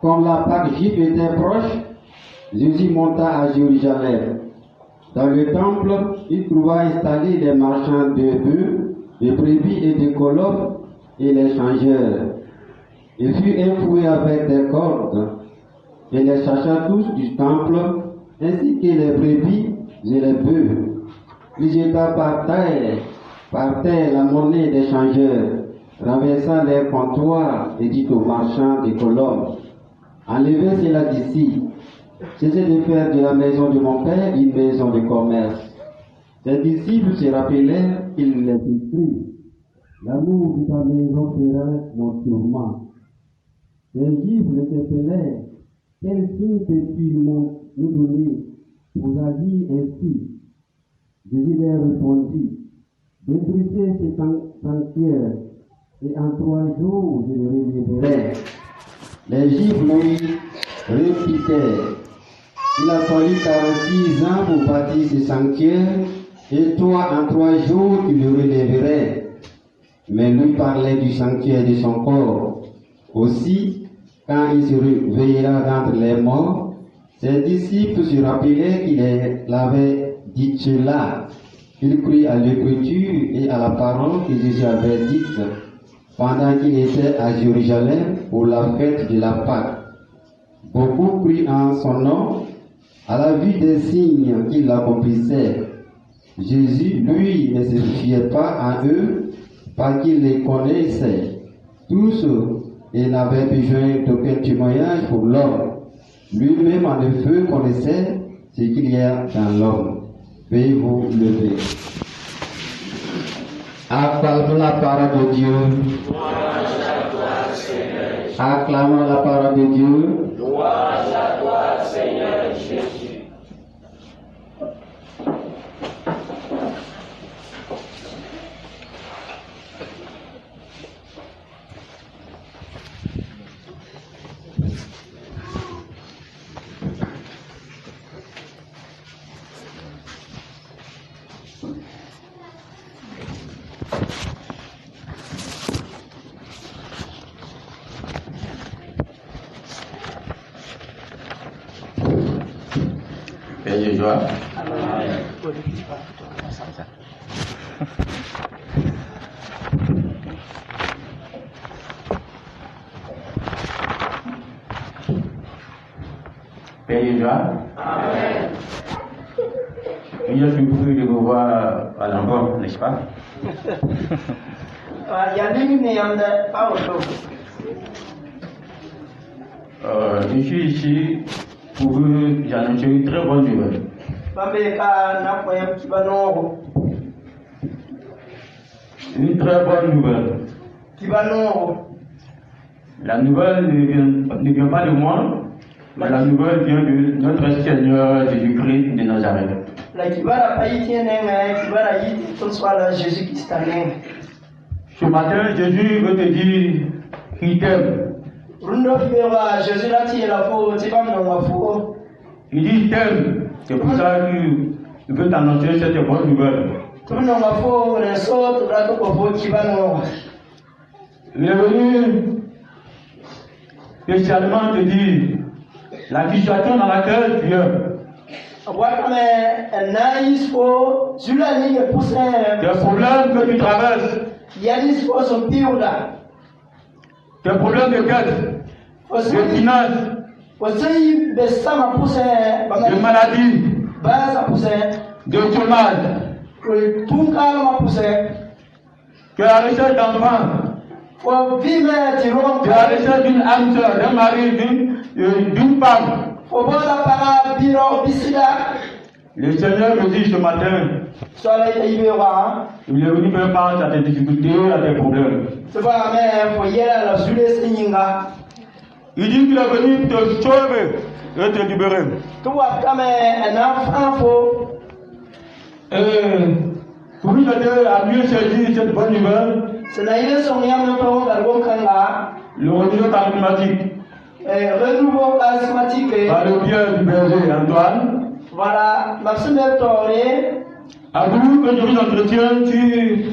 Comme la Pâque juive était proche, Jésus monta à Jérusalem. Dans le temple, il trouva installés les marchands de bœufs, de brebis et de colombe et les changeurs. Il fut éfoué avec des cordes et les chercha tous du temple, ainsi que les brebis et les bœufs. Il jeta par terre la monnaie des changeurs, renversa les comptoirs et dit aux marchands de colombes, enlevez cela d'ici, cessez de faire de la maison de mon père une maison de commerce. Ses disciples se rappelèrent qu'il les écrit, l'amour de ta maison fera mon tourment. Les Juifs l'interpellèrent, quel signe peux-tu nous donner pour agir ainsi? Jésus leur répondit, détruisez ce sanctuaire, et en 3 jours je le relèverai. Les Juifs lui répliquèrent, il a fallu 46 ans pour bâtir ce sanctuaire, et toi en 3 jours tu le relèverais. Mais lui parlait du sanctuaire de son corps. Aussi, quand il se réveillera d'entre les morts, ses disciples se rappelaient qu'il avait dit cela. Il crut à l'écriture et à la parole que Jésus avait dite pendant qu'il était à Jérusalem pour la fête de la Pâque. Beaucoup crurent en son nom à la vue des signes qu'il accomplissait. Jésus, lui, ne se fiait pas à eux parce qu'il les connaissait tous et n'avait besoin d'aucun témoignage pour l'homme. Lui-même, en effet, connaissait ce qu'il y a dans l'homme. Veuillez vous lever. Acclamons la parole de Dieu. Acclamons la parole de Dieu. Louange à toi, Seigneur Jésus. Père de joie. Père de joie. Amen. Je suis heureux de vous voir à l'envoi, n'est-ce pas? Je suis ici pour vous annoncer une très bonne nouvelle. Une très bonne nouvelle. La nouvelle ne vient pas de moi, mais la nouvelle vient de notre Seigneur Jésus-Christ de Nazareth. Ce matin, Jésus veut te dire qu'il t'aime. Il dit qu'il t'aime. C'est pour ça qu'il veut t'annoncer cette bonne nouvelle. Il est venu spécialement te dire la situation dans laquelle tu es. Des problèmes que tu traverses. Des problèmes de guerre, de finances, de maladies, de chômage, que la recherche d'enfants, que la recherche d'une âme sœur, d'un mari, d'une femme. Le Seigneur me dit ce matin, il est venu faire face à tes difficultés, à tes problèmes. Il dit qu'il est venu te sauver et te libérer. Et pour nous aider à mieux saisir cette bonne nouvelle, le renouveau charismatique par le biais du berger Antoine. Voilà, à vous que je vous entretiens sur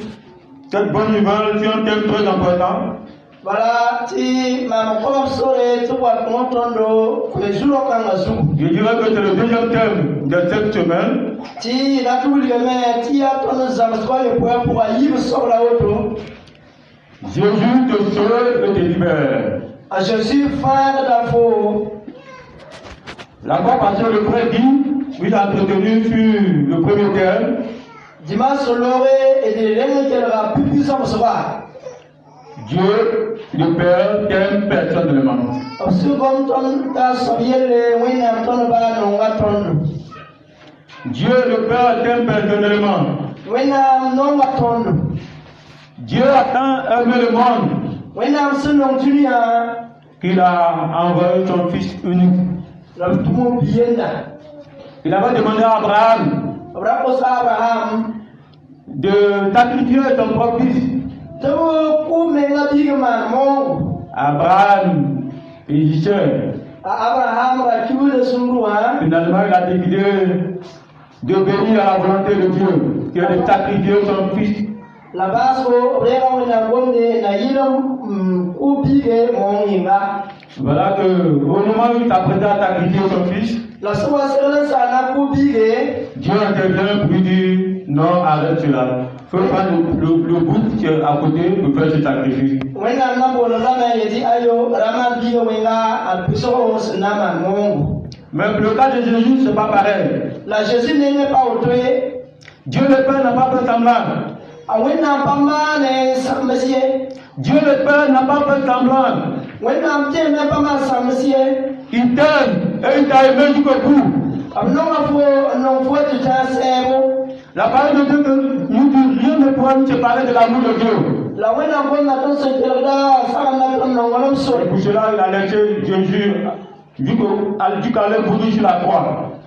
cette bonne nouvelle, sur un thème très important. Voilà, ti ma mkola sore tu kwa kontondo kwezulo kanga zu. Je dirais que c'est le deuxième thème de cette semaine. Ti na tu le ti ya tono zamswa le pour yib sobla auto. Jésus te sauve et te libère. À Jésus frère d'Afo. La fois passée, le frère dit, il a entretenu sur le premier thème. Dimanche l'oré et des règles qu'elle aura plus puissant soir. Dieu, le Père, t'aime personnellement. Au second ton ta sobiel le wina ton ba no ngaton. Dieu, le Père, t'aime personnellement. Wina no ngaton. Dieu a tant aimé le monde Wina sunong dunia qu'il a envoyé son Fils unique. la tumo bienda. Il avait demandé à Abraham Abraham Abraham de sacrifier son propre fils. Tawo ku menga bigman mo. Abraham hésitait. Abraham ra kiwule sumru ha. Finalement, il a décidé d'obéir à la volonté de Dieu, qui est de sacrifier son fils. La baso rega wina gonde na yilom ku bige mo inga. Voilà que au moment où il s'apprêtait à sacrifier son fils, La soa sele sa na ku bige. Dieu intervient pour lui dire non, arrête cela. Il faut prendre le bout qui est à côté pour faire ce sacrifice. Wena na bolo la yedi ayo rama bige wenga al piso nama mongo. Mais pour le cas de Jésus, c'est pas pareil. La Jésus n'est pas autré. Dieu le Père n'a pas fait semblant. Awena pama ne samsie. Dieu le Père n'a pas fait semblant. Wena mte ne pama samsie. Il t'aime et il t'a aimé jusqu'au bout. Abnonga fo non fo tu tasemo. La parole de Dieu nous dit rien ne pourra nous séparer de l'amour de Dieu. La wena gonna to se terda sa na to nongolom so. Et pour cela, il a laissé Jésus jusqu'à aller mourir sur la croix.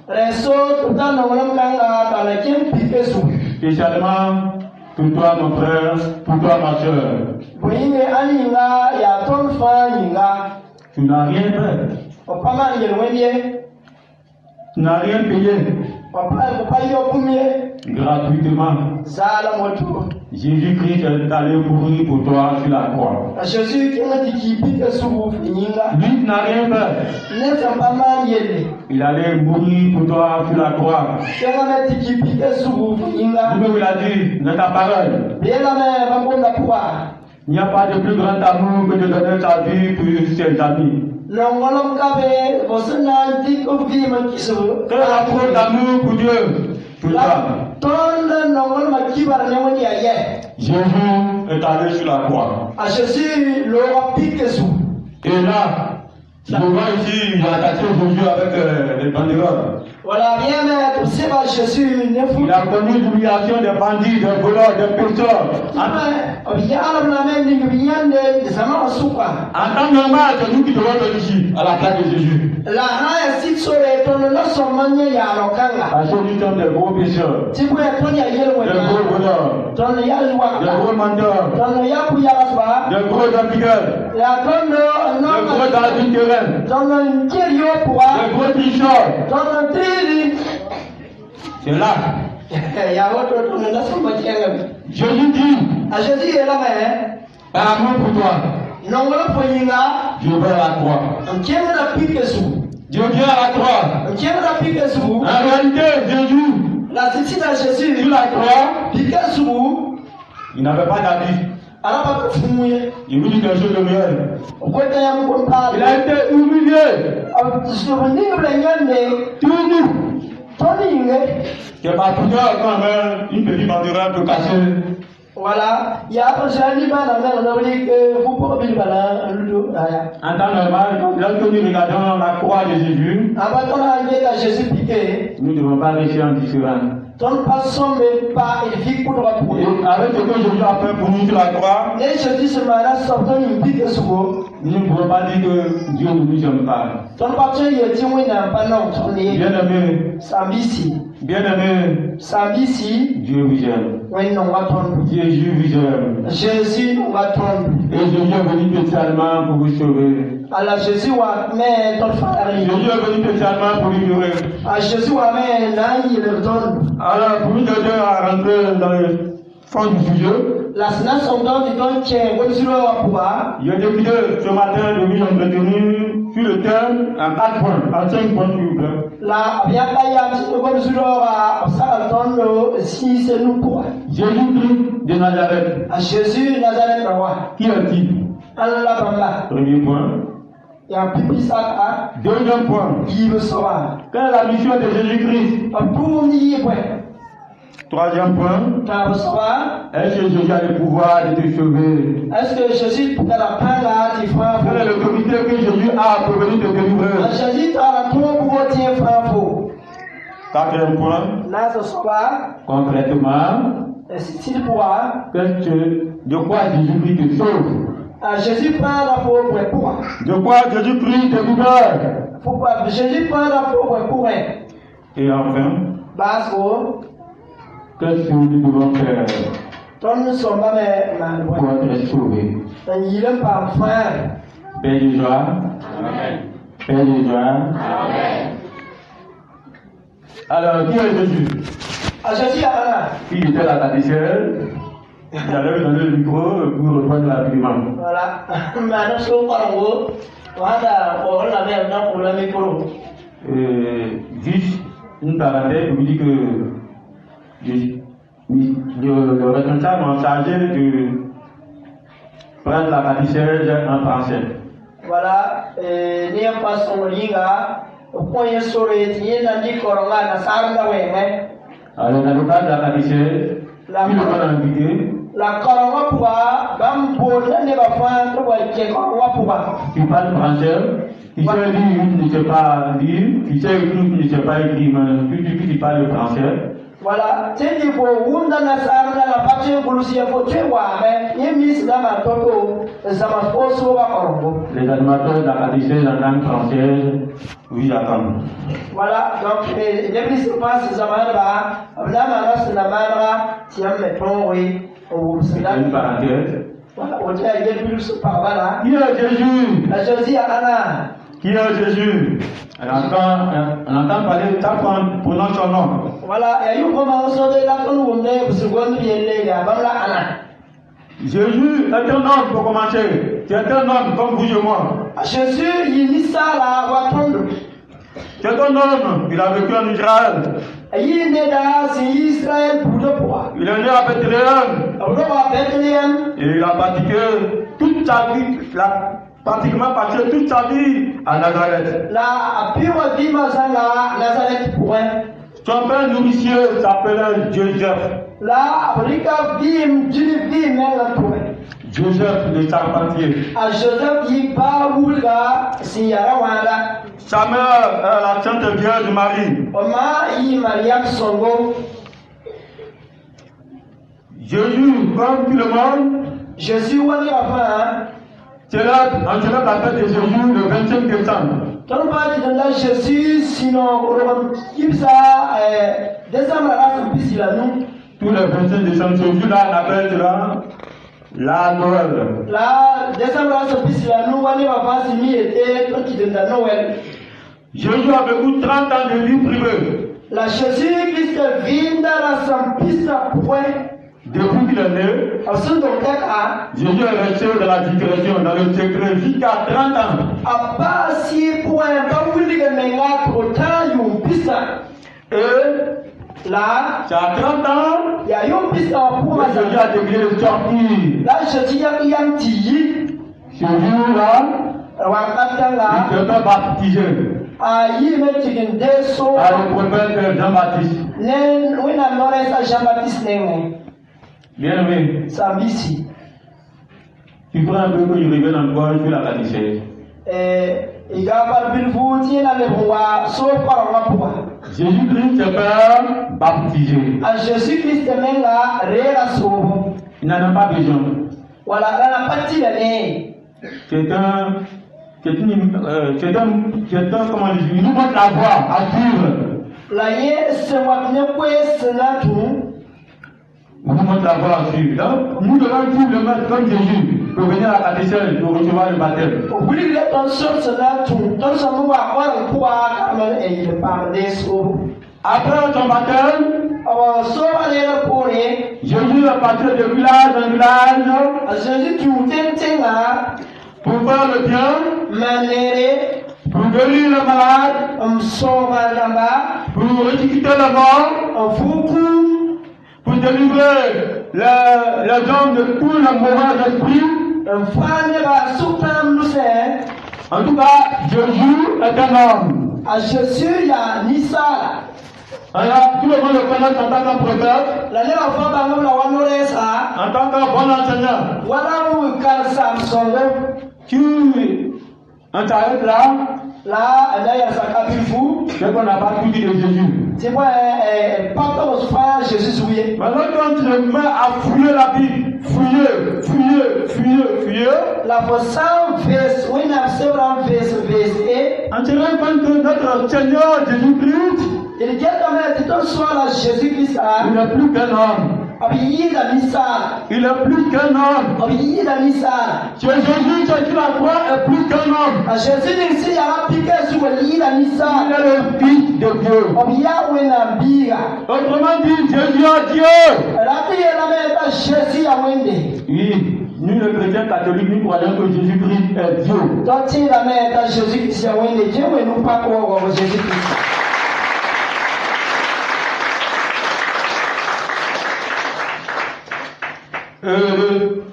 Reso to ta nongolom kanga ta la ken pikesu. Spécialement pour toi, mon frère, pour toi, ma soeur. Boyinge aninga ya ton fa yinga. Tu n'as rien fait. Papa ngel wenye. Tu n'as rien payé. Papa yo kumye. Gratuitement. Zala moto. Jésus-Christ est allé mourir pour toi sur la croix. Jésus qui m'a dit qu'il pique sous yinga. Lui n'a rien fait. Ne sa papa yele. Il allait mourir pour toi sur la croix. Kenga m'a dit qu'il pique sous yinga. Lui-même il a dit dans ta parole. Bela me bangonda kwa. Il n'y a pas de plus grand amour que de donner sa vie pour ses amis. Nongolom kabe bosana diko vima kiso. Quel a trop d'amour pour Dieu, pour toi. Ton nongolom akibar ne woni aye. Jésus est allé sur la croix. A Jésus lo pique sous. Et là, je vois ici, il a attaché Jésus avec les banderoles. Voilà, bien, mais c'est pas Jésus, ne fou. Il a connu l'humiliation des bandits, des voleurs, des pécheurs. En temps normal, c'est nous qui devons venir ici, à la place de Jésus. Parce que nous sommes des gros pécheurs, des gros voleurs, des gros menteurs, des gros infidèles, des gros adultérins, des gros tricheurs. C'est là. Jésus dit, par amour pour toi, je vais à la croix. Dieu vient à la croix. En réalité, Jésus, sur la croix, il n'avait pas d'habit. Il vous dit quelque chose de mieux. Il a été humilié. Tout nu. C'est pas pour toi quand même une petite banderole de casser. Voilà, il y a un joli ban à faire que vous pouvez le balain. En temps normal, lorsque nous regardons la croix de Jésus, nous ne devons pas rester indifférents. Ton passant même pas édifique pour le rapport. Avec ce que Jésus a fait pour nous sur la croix, nous ne pouvons pas dire que Dieu ne nous aime pas. Ton patron n'a pas non, Bien-aimé, Sambisi, Dieu vous aime. Jésus vous aime. Jésus va tomber. Et Jésus est venu spécialement pour vous sauver. Alors Jésus va mettre ton frère. Jésus est venu spécialement pour libérer. À Jésus va mettre il le donne. Alors pour nous aider à rentrer dans fond du sujet. La nation dont il tient, comme sur le pouvoir. J'ai décidé ce matin de vous entretenir sur le thème en 4 points, en 5 points s'il vous plaît. La bien comme sur le si c'est nous pour. Jésus-Christ de Nazareth. À Jésus Nazareth roi. Qui est-il? Allah Bamba. Premier point. Il y a un pipi ça. Deuxième point. Il veut savoir. Quelle est la mission de Jésus-Christ? Pour nier point. Troisième point. Est-ce que Jésus a le pouvoir de te sauver? Est-ce que Jésus peut la prendre tes frères? Quel est le comité que Jésus a pour venir te délivrer? Jésus a la tour pour tes frères. Quatrième point. Là ce soir. Concrètement. Est-il pouvoir? De quoi Jésus-Christ te sauve? Jésus prend la peau pour. De quoi Jésus-Christ te libère? Pourquoi Jésus prend la peau pour. Et enfin. Basco. Qu'est-ce que nous devons faire pour être sauvés? Il aime pas frère. Père de joie. Père de joie. Alors, qui est Jésus? Jésus a il était la catéchèse. J'allais lui donner le micro pour reprendre rapidement. Voilà. Maintenant, je vais le micro. Juste une parenthèse, je vous dis que le responsable m'a chargé de prendre la catéchèse en français. Voilà. Ni en passant liga, au point sur les tiens, n'a dit corona, n'a sarda ouais. Alors, dans le cadre de la catéchèse, qui le m'a invité. La corona pouvoir, bam pour ne pas faire tout le qui corona pouvoir. Qui parle français, qui sait lire, ne sait pas lire, qui sait écrire, ne sait pas écrire, mais qui parle français. Voilà, c'est dit pour vous dans la salle, la partie pour le ciel, pour tuer, mais il mis dans ma toto, ça m'a forcé au corona. Les animateurs de la catéchèse en langue française, oui, attendent. Voilà, donc les prises se passent, ça m'a là, là, c'est la mara, tiens, mettons, oui. Une parenthèse. Voilà, on dit à Jésus par là. Qui est Jésus? Jésus à Anna. Qui est Jésus? On entend parler de ta femme, prononce son nom. Voilà, et il commence à dire la colonne de seconde bien les Anna. Jésus est un homme pour commencer. C'est un homme comme vous et moi. Jésus, il dit ça là, va prendre. C'est un homme, il a vécu en Israël. Il est né dans Israël pour le poids. Il est né à Bethléem. Et il a pratiqué toute sa vie, pratiquement passé toute sa vie à Nazareth. La pure vie Nazareth pour son père nourricier s'appelait Joseph. La Africa vie Joseph le charpentier. Joseph il va où là, si Yarawanda. Sa mère est la Sainte Vierge Marie. Jésus, comme tout le monde, Jésus, célèbre la fête de Jésus le 25 décembre. Quand on parle de la Jésus, sinon, décembre, tous les 25 décembre, ce jour-là, on appelle cela la Noël. La décembre, nous, on va pas s'y était quand il est à Noël. Jésus a vécu 30 ans de vie privée. La Jésus-Christ vient dans sa piste à point. Depuis qu'il est né, Jésus est resté dans la discrétion, dans le secret, jusqu'à 30 ans. À part si point, pas vous dire que mes gars, autant une piste. Et là, c'est à 30 ans, il y a une piste à point. Jésus a déclaré de sortir. Là, Jésus a dit un petit. Ce jour-là, il se fait baptiser. Le prophète Jean-Baptiste. Bien aimé. Il faut un peu que je revienne encore sur la catéchèse. Jésus-Christ se fait baptiser. Jésus-Christ il n'en a pas besoin. Voilà, la partie comment dire, il nous montre la voie à suivre. Il nous montre la voie à suivre. Donc, nous devons suivre le maître comme Jésus pour venir à la catéchèse pour recevoir le baptême. Après son baptême, Jésus est parti de village en village pour faire le bien, pour guérir le malade, pour ressusciter le mort, pour délivrer les hommes de tous les mauvais esprits. En tout cas, Jésus est un homme. Alors, tout le monde le connaît en tant qu'un prophète, en tant qu'un bon enseignant. Tu t'arrêtes là, c'est qu'on n'a pas tout dit de Jésus. Maintenant, quand tu te mets à fouiller la Bible, fouiller, on se rend compte que notre Seigneur Jésus-Christ, il n'est plus qu'un homme. Il est plus qu'un homme. Jésus, c'est qui la croix, est plus qu'un homme. Il est le Fils de Dieu. Autrement dit, Jésus est Dieu. Oui, nous les chrétiens catholiques, nous croyons que Jésus-Christ est Dieu.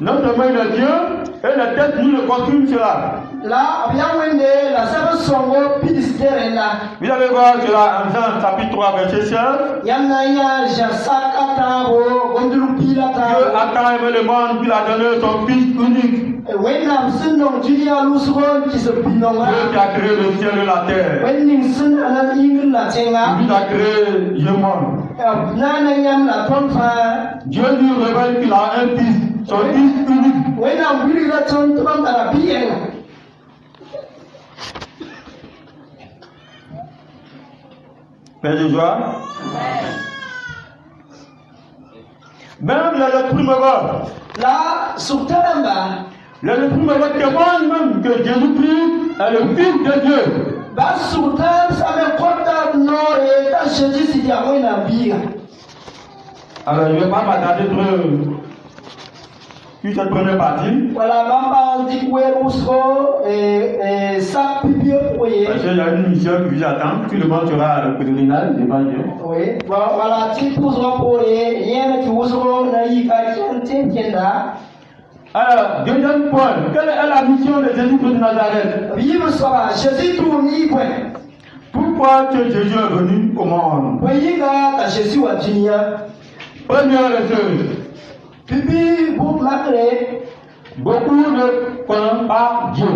Notre main de Dieu et la tête nous le confirment cela. Vous allez voir cela en Jean chapitre 3 verset 16. Dieu a tant aimé le monde qu'il a donné son Fils unique. Dieu qui a créé le ciel et la terre. Dieu a créé le monde. Dieu nous révèle qu'il a un Fils, son Fils unique. Père de joie. Même les primeurs. Les primeurs témoignent même que Jésus-Christ est le Fils de Dieu. Alors, je ne vais pas m'attarder sur cette première partie. Parce qu'il y a une mission qui vous attend. Tout le monde sera le pèlerinage devant Dieu. Alors, deuxième point, quelle est la mission de Jésus de Nazareth? Pourquoi que Jésus est venu au monde? Première chose, beaucoup ne connaissent pas Dieu.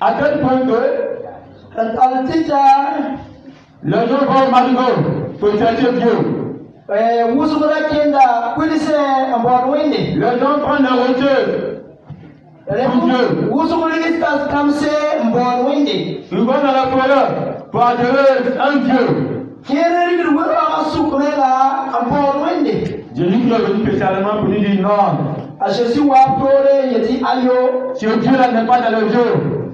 À tel point que les gens vont au marigot pour chercher Dieu. Les gens prennent la voiture pour Dieu. Ils vont dans la forêt pour adorer un Dieu. Jésus est venu spécialement pour nous dire non. Ce Dieu là n'est pas dans le jeu.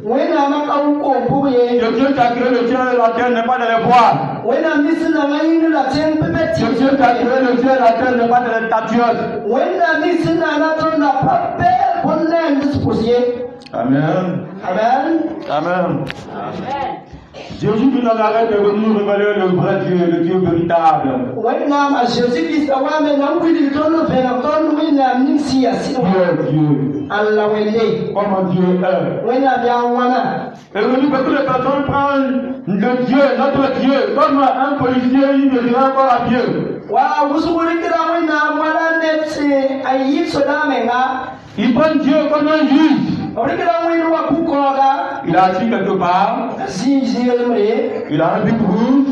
Le Dieu qui a créé le ciel et la terre n'est pas dans les bois. Le Dieu qui a créé le ciel et la terre n'est pas dans les statues. Amen. Amen. Amen. Jésus de Nazareth est venu nous révéler le vrai Dieu, le Dieu véritable. Dieu. Comment Dieu est. Et venu que toutes les personnes prennent le Dieu, notre Dieu, comme un policier, il ne dira encore à Dieu. Il prend Dieu comme un juge. Il a assis quelque part. Il a un bic rouge.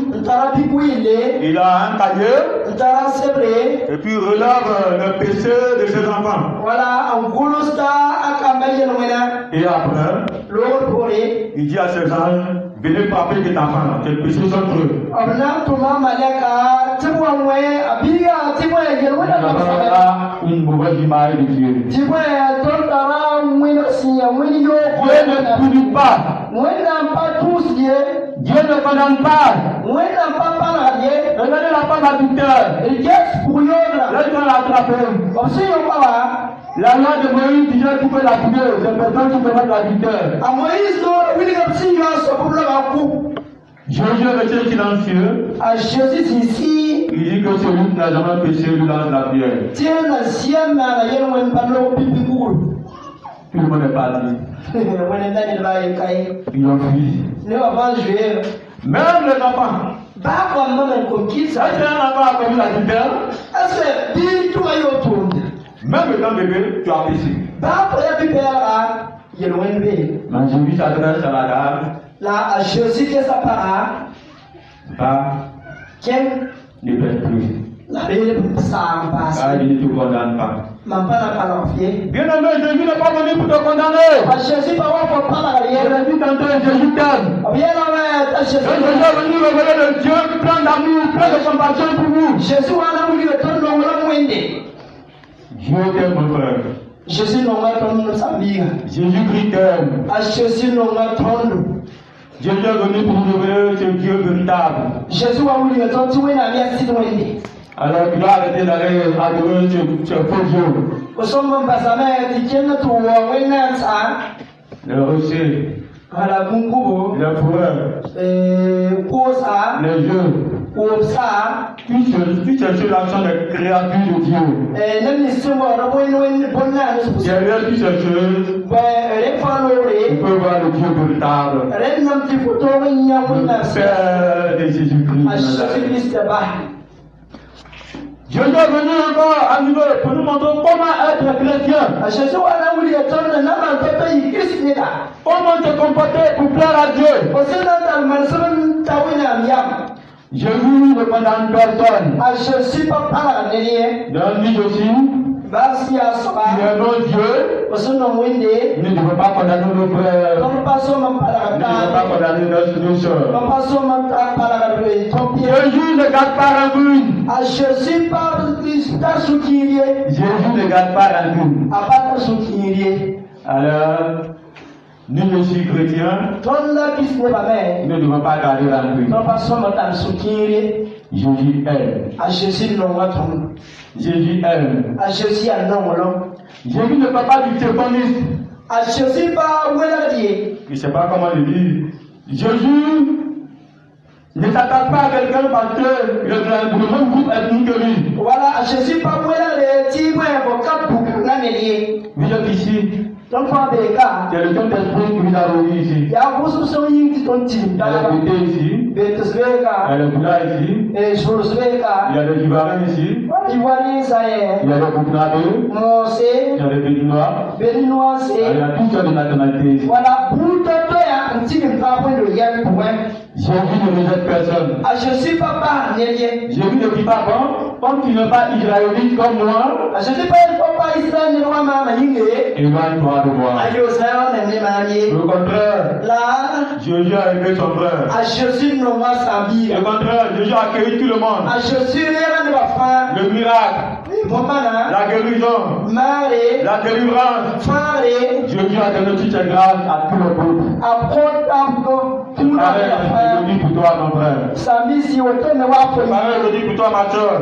Il a un cahier. Et puis il relève le péché de ses enfants. Et après, il dit à ses anges, venez frapper cet enfant, tes péchés sont creux. Une mauvaise image de Dieu. Dieu ne punit pas. Dieu ne condamne pas. Regardez la femme adultère. Là, tu vas l'attraper. La loi de Moïse disait qu'il peut la tuer. C'est personne qui commet l'adultère. Jésus était silencieux. Il dit que celui qui n'a jamais péché lui lance la pierre. Tout le monde est parti. Ils ont fui. Même les enfants. Est-ce qu'un enfant a commis l'adultère? Même étant bébé, tu as péché. Mais Jésus s'adresse à la dame. Là, Jésus qui s'apparaît. Ne pèse plus. Ah, il ne te condamne pas. Bien aimé, Jésus n'est pas venu pour te condamner. Jésus tantôt, Jésus t'aime. Jésus est venu révéler le Dieu plein d'amour, plein de compassion pour vous. Dieu t'aime, mon frère. Jésus Jésus-Christ t'aime. Jésus est venu pour révéler ce Dieu véritable. Alors tu dois arrêter d'aller adorer ce faux Dieu. Le rocher, le fourreur, les yeux, toutes ces choses-là sont des créatures de Dieu. Derrière toutes ces choses, on peut voir le Dieu véritable. Le Père de Jésus-Christ. Dieu est venu encore à nouveau pour nous montrer comment être chrétien. Comment te comporter pour plaire à Dieu. Jésus ne condamne personne. Donc lui aussi, il est notre Dieu. Il ne devrait pas condamner nos frères. Il ne devrait pas condamner nos soeurs. Jésus ne garde pas rancune. Jésus ne garde pas rancune. Alors, nous aussi chrétiens, nous ne devons pas garder rancune. Jésus aime. Jésus aime. Jésus ne parle pas du théophoniste. Je ne sais pas comment le dire. Jésus ne s'attaque pas à quelqu'un parce que le même groupe ethnique que lui. Vous êtes ici. C'est le Saint-Esprit qui vous a réunis ici. Il y a le côté ici. Il y a le Bouddha ici. Il y a le Ivoirien ici. Il y a le Burkinabé. Il y a le Béninois. Il y a toutes sortes de nationalités ici. Jésus ne rejette personne. Jésus ne dit pas bon, comme tu n'es pas israélite comme moi, éloigne-toi de moi. Au contraire, Jésus a aimé son frère. Au contraire, Jésus a accueilli tout le monde. Le miracle, la guérison, la délivrance. Jésus a donné toutes ses grâces à tout le peuple. Pareil, je dis pour toi, mon frère. Pareil, je dis pour toi, ma soeur.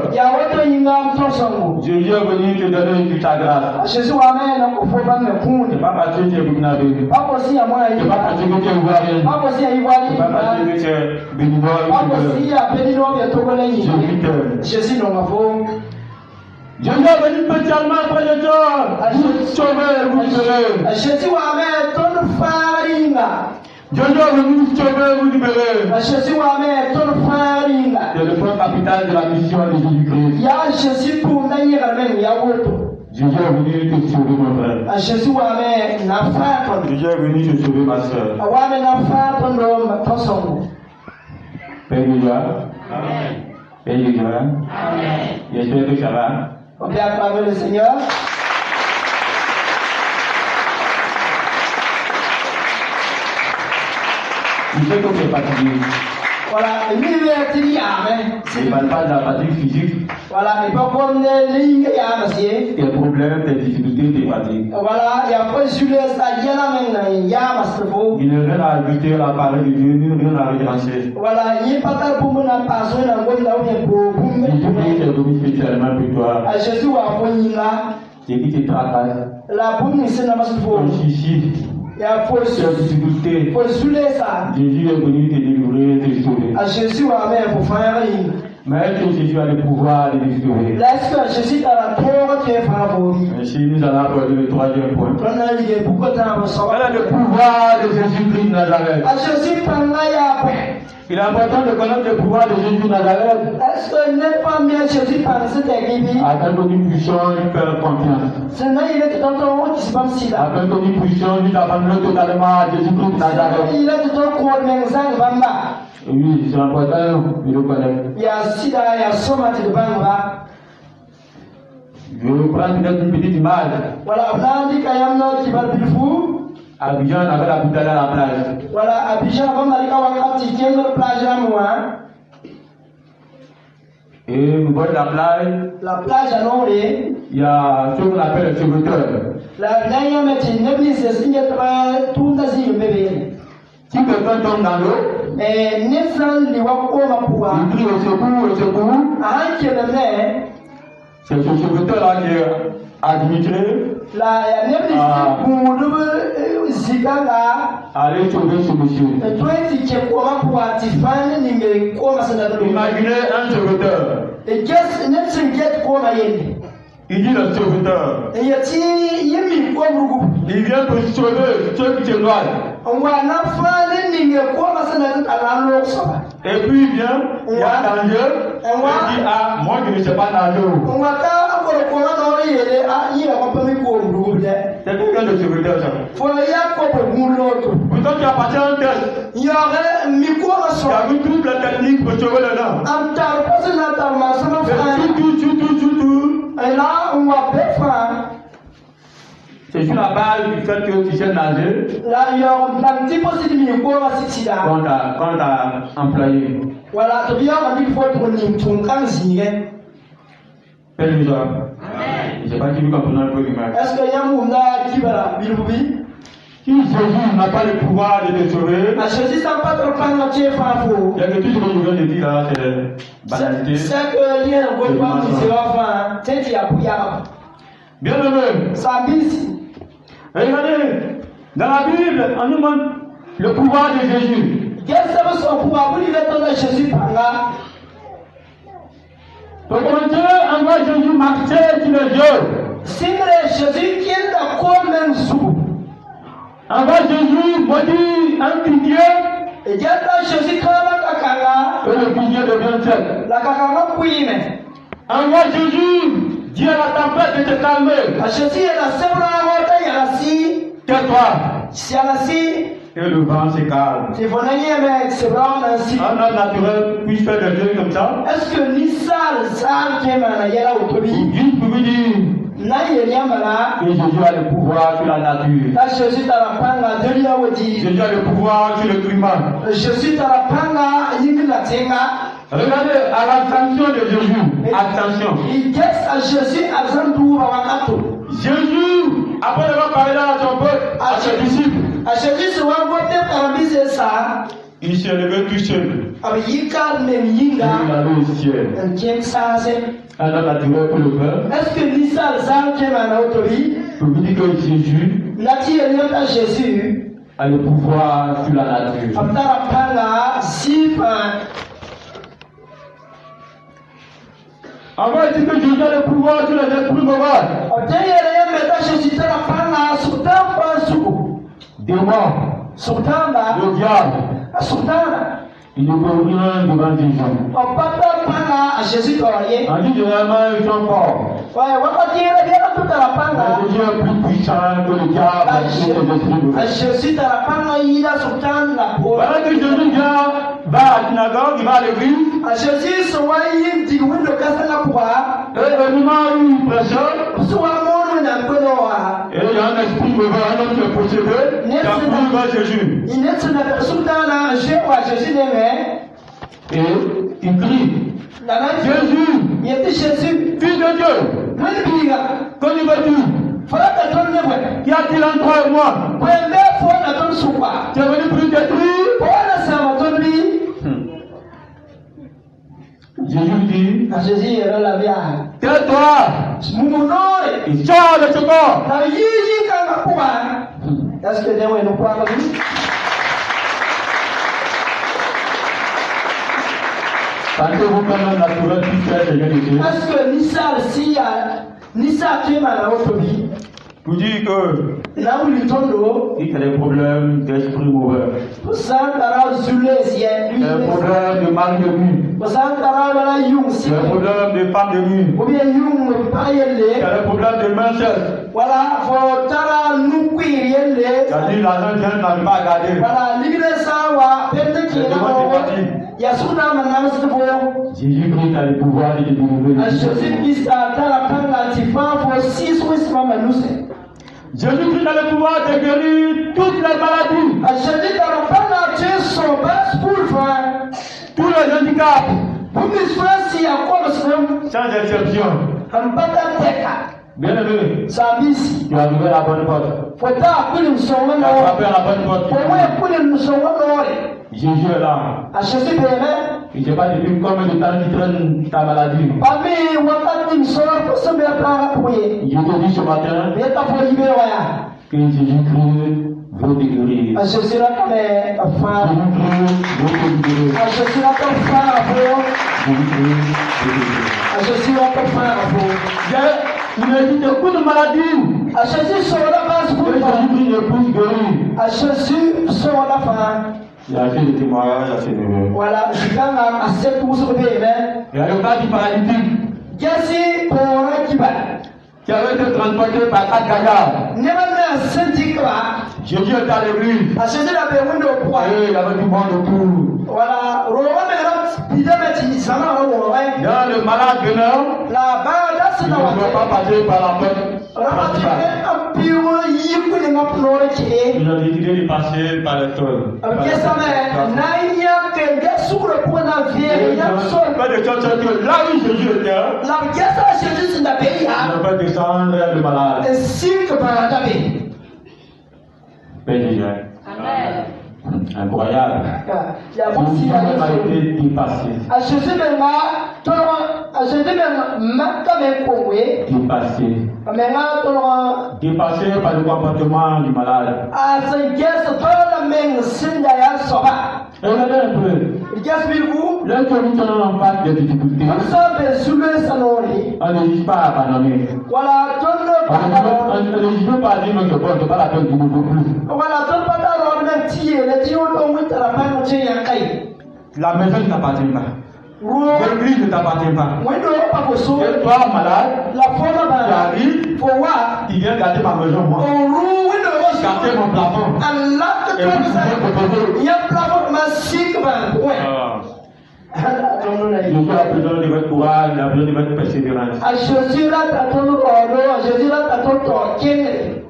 Jésus est venu te donner toute sa grâce. C'est pas parce que tu es Burkinabé. C'est pas parce que tu es Ivoirien. C'est pas parce que tu es Béninois. Jésus t'aime. Jésus est venu spécialement après le temps. Vous sauver, vous libérer. Jésus est venu vous sauver, vous libérer. C'est le point capital de la mission de Jésus-Christ. Jésus est venu te sauver, mon frère. Jésus est venu te sauver, ma soeur. Père de joie. Père de joie. J'espère que ça va. On peut acclamer le Seigneur. Je sais que tu es fatigué. Voilà, et lui, il est dit, amen. Je ne parle pas de la fatigue physique. Voilà, et pas comme les lignes, Tes problèmes, tes difficultés, tes fatigues. voilà, il y a pas Jules, il y a la main, il y a Masterfo. Il n'y a rien à ajouter à la parole de Dieu, ni rien à retrancher. Voilà, il n'y a pas de pour mon passion, il y a un bon là où il y a pour vous. Jésus est venu spécialement pour toi. À Jésus, à Fonina, C'est qui te travaille. la bonne, c'est la Masterfo. Ton chichi, Il y a pour tes difficultés. Pour Jules, ça. Jésus est venu te délivrer, te sauver. À Jésus, amen, pour faire une. Mais est-ce que Jésus a le pouvoir de les sauver? Est-ce que Jésus a la terre qui est favori? Ainsi, nous allons aborder le troisième point. On a dit beaucoup de temps, Quel est le pouvoir de Jésus-Christ de Nazareth? à Jésus, Il est important de connaître le pouvoir de Jésus de Nazareth est-ce que n'est pas bien Jésus par cette église? afin que nous puissions lui faire confiance. Sinon, il est dans ton haut qui se passe là. Afin que nous puissions nous abandonner totalement à Jésus-Christ de Nazareth. Il est dans ton corps, mais ça ne va pas. Oui, c'est important de le connaître. Il y a sida, il y a sommet de banga. Je vais prendre peut-être une petite image. Voilà, on a dit qu'il y a un autre qui va le fou. Abidjan avait la bouteille à la plage. Voilà, Abidjan, on va dire qu'il y a une plage à moi. Et au bord de la plage, La plage à Noré. il y a ce qu'on appelle le sauveteur. La dernière métier, n'est pas si c'est tout nazi le bébé. Si quelqu'un tombe dans l'eau, Et Nissan, il va pouvoir. il crie au secours. Ah, qui est le maire. C'est ce sauveteur-là qui est administré La nebi pour le ziganga. aller sauver ce monsieur. Et toi, tu es comment pour attifan ni me comment ça n'a Imaginez un sauveteur. Et qu'est-ce n'est ce get comment y Il dit le sauveteur. et y mi comme Il vient pour sauver ceux qui se noient. on va na fa ni me comment ça n'a pas la loxa. Et puis il vient, il y a un danger. Il dit, ah, moi je ne sais pas nager. On va ta encore comment on y est ah il a pas mis pour le C'est quelqu'un de sauveteur ça. faut y a quoi pour l'autre. Pourtant tu as passé un test. Il y aurait mi quoi Tu as vu toute la technique pour sauver les gens. en tar pas ça ta ma ça va faire. Tout. Et là on va faire. C'est sur la base du fait que tu sais nager. Là, il y a un petit peu de micro à ce là. Quand tu as employé. Voilà, tu viens à dire qu'il faut tourner ton canzine. Père nous a. Je ne sais pas qui veut comprendre un peu l'image. Est-ce qu'il y a un monde qui va là, Bilboubi? Si Jésus n'a pas le pouvoir de te sauver, À Jésus, ça n'a pas trop pas notre favo. il y a que tout ce que je viens de dire là, c'est banalité. C'est que il y a un gros point qui se va faire. C'est qu'il y a bouillard. Bien aimé, Ça bise. regardez, dans la Bible, on nous montre le pouvoir de Jésus. Qu'est-ce que son pouvoir? Vous lui mettez Jésus par là. Pour commencer, on voit Jésus marcher sur les eaux. Si Jésus qui est d'accord même sous. On voit Jésus maudit un figuier Et il y a Jésus qui a la kakanga. et le figuier devient sec. La kakanga oui, mais. On voit Jésus dire à la tempête de te calmer. À Jésus, il y a la sèvre à la il y a la scie. Tais-toi. Si à la scie. Et le vent se calme. Si vous n'ayez mais c'est vraiment ainsi. Un homme naturel puisse faire des choses comme ça. Est-ce que ni sale qui est mal à la autobie? Juste pour lui dire N'a y a mal que Jésus a le pouvoir sur la nature. là, Jésus t'a la panga de l'ia odi. Jésus a le pouvoir sur le climat. Jésus t'a la panga ying la tenga. Regardez à l'attention de Jésus. Attention. Il guette à Jésus à Zandou Rawakato. Jésus, après avoir parlé à son peuple, à ses disciples, À Jésus, se va voter par un ça. il s'est levé tout seul. Avec Yika même Il Yinga. allait au ciel. Un tien ça c'est. Un homme naturel pour le faire. Est-ce que ni sale qui est mal à autobie? Pour vous dire que Jésus N'a-t-il rien à Jésus? a le pouvoir sur la nature. Après la panga, si On va dire que Jésus a le pouvoir sur les esprits mauvais. Démons, le diable, il ne peut rien devant Jésus. On dit généralement ils sont forts. Mais Jésus est plus puissant que le diable et les esprits mauvais. Voilà que Jésus va à la synagogue, il va à l'église. Et au moment où il prêche, et il y a un esprit mauvais, un homme qui est possédé, qui a couru vers Jésus. Et il crie, Jésus, Jésus, Fils de Dieu, que lui veux-tu? Qu'y a-t-il entre toi et moi? Tu es venu pour nous détruire? Jésus dit, tais-toi et sors de ce corps. Est-ce que nous croyons? Sentez-vous quand même la douleur qui fait de vérité? Est-ce que Nissa tu es mal à votre vie? Pour dire que là où il tombe, il y a des problèmes d'esprit mauvais, des problèmes de mal de vue, des problèmes de femme de vue, des problèmes de main. Voilà, faut tara nous cuire les. C'est-à-dire l'argent vient n'arrive pas à garder. Voilà, l'iglesia wa pente qui est là. Yasuna manamse bo. Jésus-Christ a le pouvoir de délivrer. Jésus-Christ a la panga tifa for 6 weeks mama nuse. Jésus-Christ a le pouvoir de guérir toutes les maladies. Jésus a la panga tu son bas pour faire tous les handicaps. Pour mes frères si à quoi sans exception. Ambata teka. Bien-aimé, Sabisi. tu as trouvé la bonne porte. Faut pas que nous soyons Tu as frappé la bonne porte. Pour que nous soyons Jésus est là. À Jésus bien. Je ne sais pas depuis combien de temps tu traînes ta maladie. Je te dis ce matin que Jésus-Christ veut te guérir. Jésus-Christ veut te guérir. Il existe beaucoup de maladies. Jésus-Christ ne peut guérir. Jésus sort la fin. Il y a assez de témoignages à ce niveau. Voilà, je gagne à 7 ou 8 Il y a le cas du paralytique qui avait été transporté par 4 gaillards. Jésus était à l'église. Et il y avait du monde autour. Voilà, Dans le malade venant, il ne pouvait pas passer par la porte principale. Il a décidé de passer par le toit. Là où Jésus était, il va descendre le malade. Amen. Incroyable. Jésus a été dépassé. Dépassé par le comportement du malade. Regardez un peu. Lorsque nous sommes en face de difficultés, on n'hésite pas à abandonner. On n'hésite pas à dire que bon, c'est pas la peine de nous plus. La maison ne t'appartient pas. L'église ne t'appartient pas. Et toi, malade, tu arrives, tu viens garder ma maison, moi. Garder mon plafond. Et vous pouvez Jésus a besoin de votre courage, il a besoin de votre persévérance.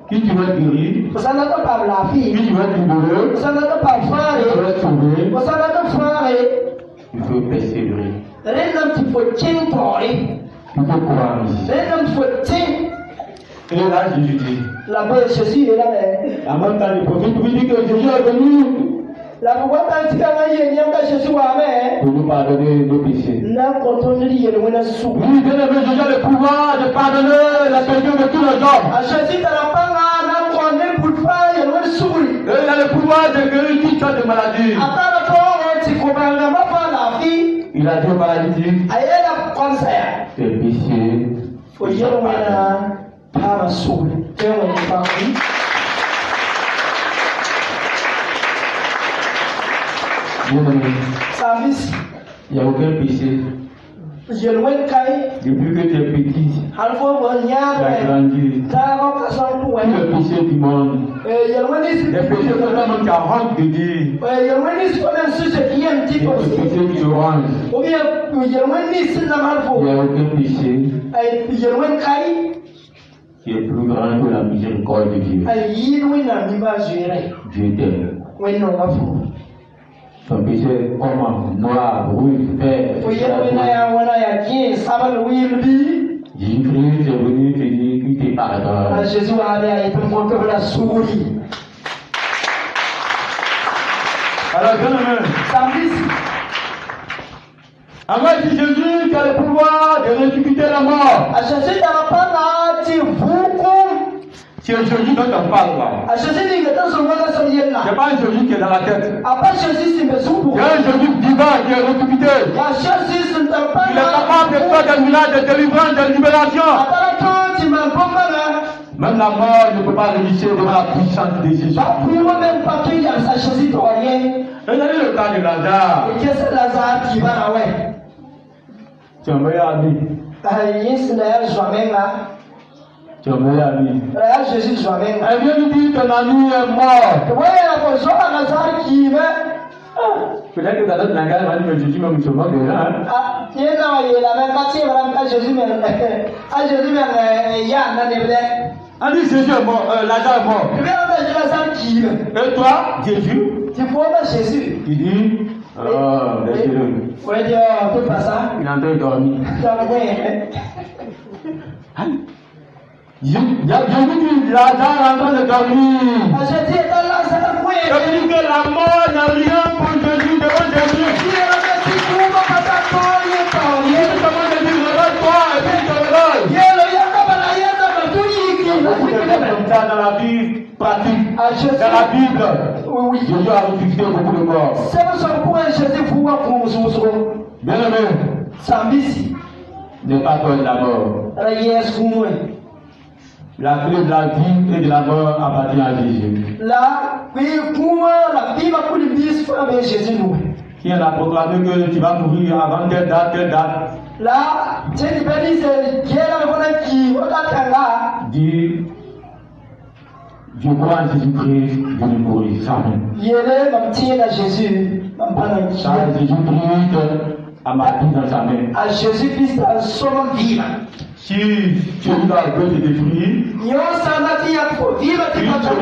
Qui tu veux guérir, qui tu veux libérer, qui tu veux sauver, il faut persévérer. Il faut courage. Et là, Jésus dit, en même temps, le prophète lui dit que Jésus est venu pour nous pardonner nos péchés. Oui, bien aimé, Jésus a le pouvoir de pardonner les péchés de tous les hommes. Et il a le pouvoir de guérir toutes sortes de maladies. Il a dit au paralytique, tes péchés sont pardonnés. Il n'y a aucun péché. Depuis que tu es petit, tu as grandi. Tout le péché du monde. Les péchés que tu as honte de dire. Les péchés qui te rongent. Il n'y a aucun péché qui est plus grand que la miséricorde de Dieu. Dieu t'aime. Son péché comme noir, rouge, vert. Jésus-Christ est venu te dire qu'il te pardonne. Jésus a été monté pour la souris. Alors, bien aimé. Avant Jésus qui a le pouvoir de ressusciter la mort. C'est Jésus dont on parle là. C'est pas un Jésus qui est dans la tête. Il y a un Jésus vivant qui est ressuscité. Il est capable de faire des miracles de délivrance, de libération. Même la mort ne peut pas résister devant la puissance de Jésus. Regardez le cas de Lazare. Tu es un meilleur ami. Tu es un meilleur ami. Elle vient nous dire que ton ami est mort. Peut-être que dans notre langage, on va dire que Jésus même se moque des gens. On dit Jésus est mort, Lazare est mort. Et toi, Jésus, il dit, laissez-le. Il est en train de dormir. Jésus dit, Lazare est en train de dormir. Ça veut dire que la mort n'a rien pour Jésus devant Jésus. Comment te dire, regarde-toi et puis te regarde. Comme ça dans la vie pratique, dans la Bible, Jésus a ressuscité beaucoup de morts. Bien aimé, n'est pas peur de la mort. La clé de la vie et de la mort appartient à Jésus. Qui a proclamé que tu vas mourir avant telle date, telle date. Dis, je crois en Jésus-Christ, je ne mourrai jamais. Jésus-Christ a ma vie dans sa main. Jésus-Christ a son vivant. Si tu es dans le de détruire, si tu es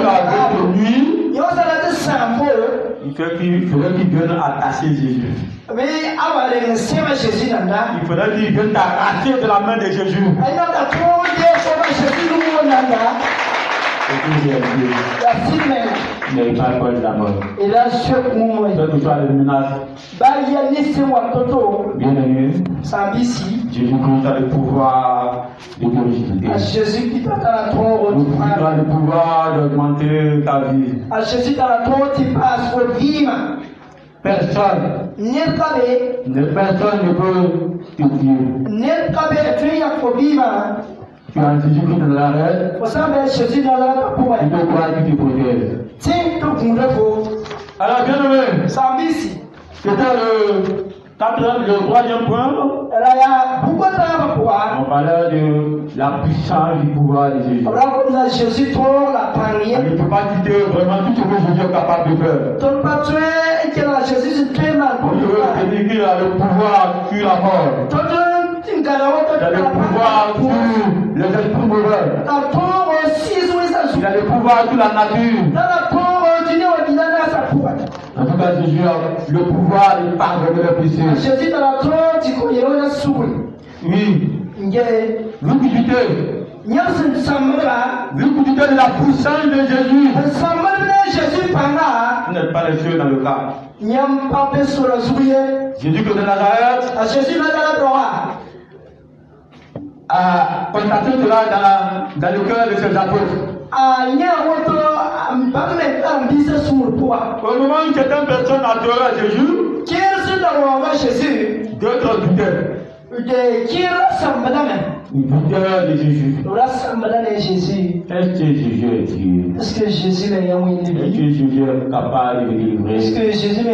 dans le nuit, il faudrait qu'il vienne attacher Jésus. Il faudrait qu'il vienne t'arracher de la main de Jésus. N'ayez pas peur de la mort. Quelle que soit les menaces. Bien aimé, Jésus-Christ a le pouvoir de te ressusciter. Jésus-Christ a le pouvoir d'augmenter ta vie. Personne ne peut te tuer. Tu as un Jésus-Christ dans l'arrêt. Il te croit qu'il te protège. Alors, bien aimé, c'était le troisième point. On parlait de la puissance du pouvoir de Jésus. On ne peut pas quitter vraiment tout ce que Jésus est capable de faire. On peut dire qu'il a le pouvoir sur la mort. Il a le pouvoir sur les esprits mauvais. Il a le pouvoir sur la nature. En tout cas, Jésus a le pouvoir de pardonner les péchés. Oui. L'utilité de la puissance de Jésus. Vous n'êtes pas les seuls dans le cas. Jésus de Nazareth a constaté cela dans le cœur de ses apôtres. Au moment où certaines personnes adoraient Jésus, d'autres doutaient. Ils doutaient de Jésus. Est-ce que Jésus est Dieu? Est-ce que Jésus est capable de délivrer? Est-ce que Jésus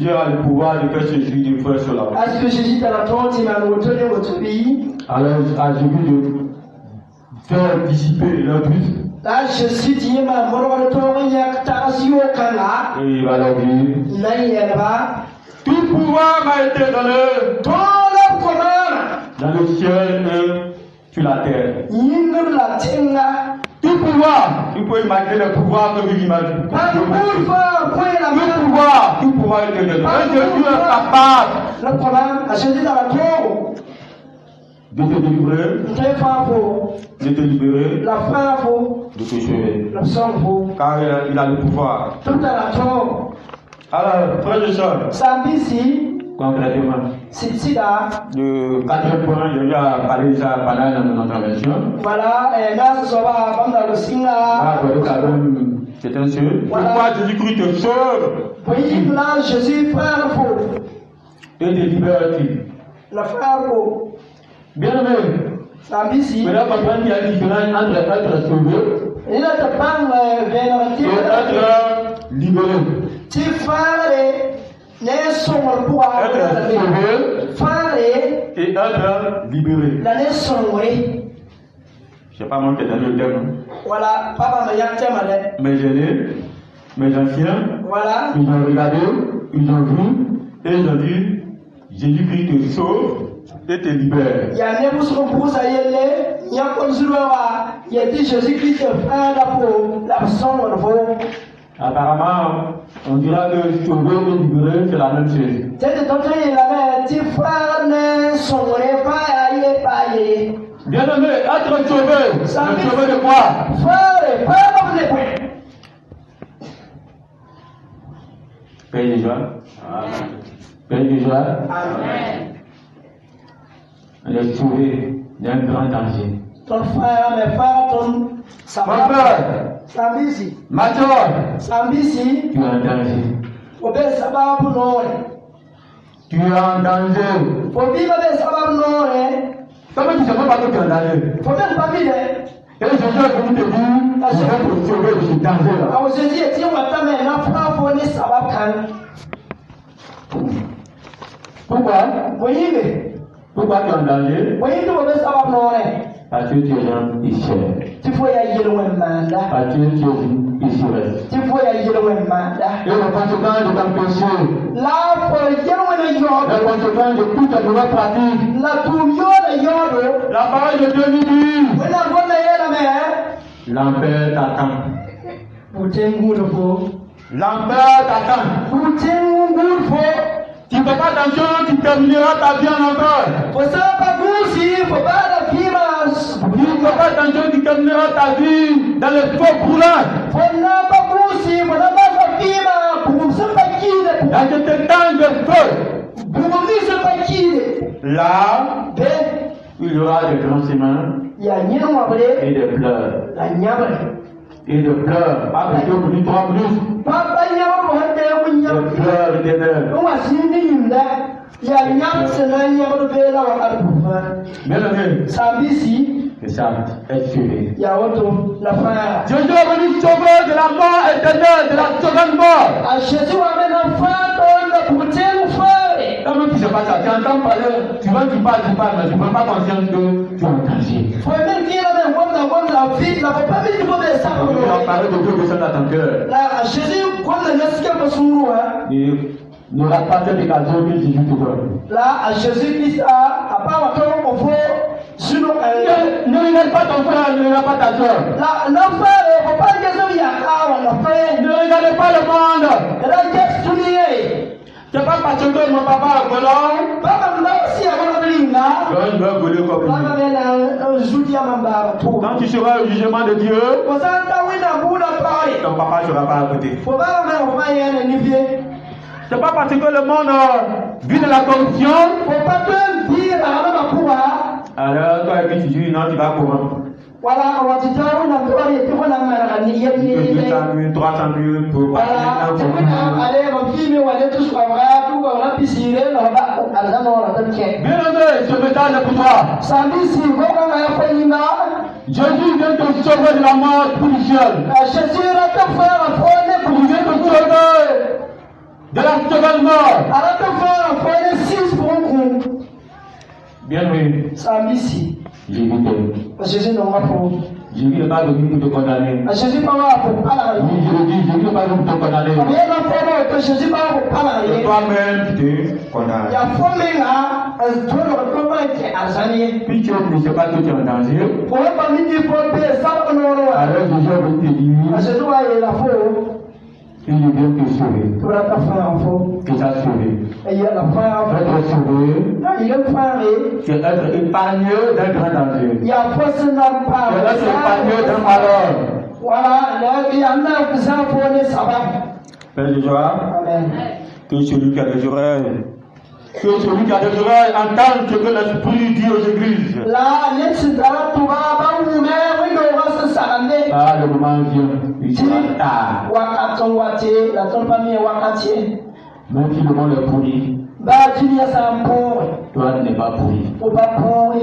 a le pouvoir de faire ce Jésus de faire cela? Alors, à Jésus de faire dissiper leur doute. Et il va leur dire, tout pouvoir m'a été donné dans le ciel et sur la terre. Tout pouvoir pouvez imaginer le pouvoir que vous imaginez. Pas de pouvoir, point la Tout pouvoir est de Dieu. Jésus est capable le problème, à Jésus dans la tour, de te délivrer, de te libérer, la fin faut, de te sauver. le sang faut, Car il a le pouvoir. tout à la tour. Alors, frères et sœurs, Sambisi, concrètement, Sitsida, le quatrième point, je vais parler ça pendant mon intervention. voilà, et là ce soir, comme dans le signe là, C'est un seul. Pourquoi Jésus-Christ te sauve oui, là, Jésus, frère faut, et te libère. le frère faut, Bien aimé, Sambisi, maintenant comprendre qu'il y a une différence entre être sauvé il a te parle, vénératif, et être libéré. tu fais les sons pour Être sauvé faire et être libéré. la naissance, oui. Je ne sais pas moi qui est dans le terme. Voilà, papa me y'a témoigné. Mes aînés, mes anciens, Voilà, ils ont regardé, ils ont vu, et ils ont dit, Jésus-Christ te sauve et te libère. il y a un éboussement pour ça y est, il y a comme si il y a dit Jésus-Christ frère la peau, la son le veau. Apparemment, on dira que sauver et libérer, c'est la même chose. C'est de ton temps, il avait dit frère ne son pas y Bien aimé, être sauvé, le sauvé de quoi? Frère, ne pas. Paye déjà. Paye déjà. Amen. On est sauvé d'un grand danger. Ton frère, mes frères, ton Mon frère, Sambisi, ma soeur, Sambisi, tu es en danger. obé sababu nore. Tu es en danger. Faut vivre avec sababu nore. Comment tu ne sais pas que tu es en danger? Faut même pas vivre. Et Jésus est venu te dire, je vais te sauver de ce danger-là. Alors Jésus est dit, on va t'amener un frère pour les sababu kan. Pourquoi? Oui, Pourquoi tu es en danger? oui, tu obé sababu nore. Parce que tu es un ici. Tu faut y aller loin manda. Parce que tu es ici reste. Tu faut y aller loin manda. Et les conséquences de ton péché, Là, faut y aller loin les yodo. conséquences de toute ta nouvelle pratique, La tour yodo. la parole de Dieu nous dit, On a bon la mer. l'enfer t'attend. Boutengu le faux. L'enfer t'attend. Boutengu faux. Tu ne fais pas attention, tu termineras ta vie en enfer. Faut ça pas goussi, faut pas la fimas. Tu ne fais pas attention, tu termineras ta vie dans le faux brûlant. Faut n'a pas goussi, faut n'a pas la fima. Pour ça pas qui Dans ce temps de feu, pour lui ça pas qui. là, Ben, il y aura des blanchiments il y a rien à parler. et des pleurs. La nyama. Et des pleurs. Après 2 minutes, 3 minutes. Papa nyama pour hande Des nyama. pleurs éternels. On va signer une il y a nyama c'est la nyama de bela wa arbufa. Bien aimé, Sambisi, c'est ça, être sauvé. il y a auto la frère. Jésus est venu sauver de la mort éternelle, de la seconde mort. A Jésus amène un frère dans le bouteille frère. Comment tu sais pas ça? Tu entends parler, tu vois, tu parles, mais tu ne prends pas conscience que tu es en danger. Faut même dire la vie, la faut pas mettre de ça. Tu vas parler de Dieu que ça dans ton cœur. Là, Jésus, comme le nesque pas sourd, Et ne rate pas cette occasion que Jésus te donne. là, à Jésus-Christ, à part encore, on faut, sinon, Ne regarde pas ton frère, ne regarde pas ta soeur. là, l'enfer, faut pas dire que il y a un enfer. Ne regardez pas le monde. Et là, qu'est-ce que tu es? C'est pas parce que mon papa a volé. Papa, là aussi, avant de venir là, Je vais voler comme papa, lui. un joudi à ma barbe, tout. Quand tu seras au jugement de Dieu, Pour ça, t'as oui, dans bout de parler. ton papa ne sera pas à côté. Faut pas faire, faut pas y aller, niveau. C'est pas parce que le monde vit de la corruption. Faut pas te dire, à la pouvoir. Alors, toi, et puis tu dis, non, tu vas comment? Voilà, on va te dire, on a peur, il faut la main, il y a 200 000, 300 000 pour voilà, tu peux aller, mon fils, on va aller tous voir, tout, on va pisciner, on va, à la main, on va te dire. Bien aimé, ce message est pour toi. Samedi, si vous avez fait une Jésus vient te sauver de la mort spirituelle. Jésus a te fait un fond, Il vient te sauver de la seconde mort. a te fait un fond, 6 pour un coup. Bien aimé, Samedi, si. Jésus t'aime. Jésus n'a pas pour. Jésus n'est pas venu pour te condamner. Jésus n'a pas pour parler. Oui, je le dis, Jésus n'est pas venu pour te condamner. Rien n'a fait que Jésus n'a pas pour C'est parler. toi-même qui te Il condamnes. y a fondé là, tout le monde qui est argent. Puis tu ne sais pas que tu es en danger. Pour pas me dire, faut payer ça, on mono. Alors Jésus a été dit, Achetu wa la fo. il ne vient que sauver. Pour la fin fo. Que ça sauvé. Et il y a la fin. Être sauvé, Il est paré. c'est être épargné d'un grand danger. Il y a force n'a pas. C'est être épargné d'un malheur. Voilà, là il y en a qui s'en font les sabbats. Père de joie, Amen. que celui qui a des oreilles, entende ce que l'Esprit dit aux églises. Là, n'est-ce pas tout va ou mais oui on va se s'arranger. Ah, le moment vient, il sera tard. Wakaton wati, la ton famille wakati. Même si le monde est pourri, Ba tu y a ça pour. toi tu n'es pas pourri. Au bas pour.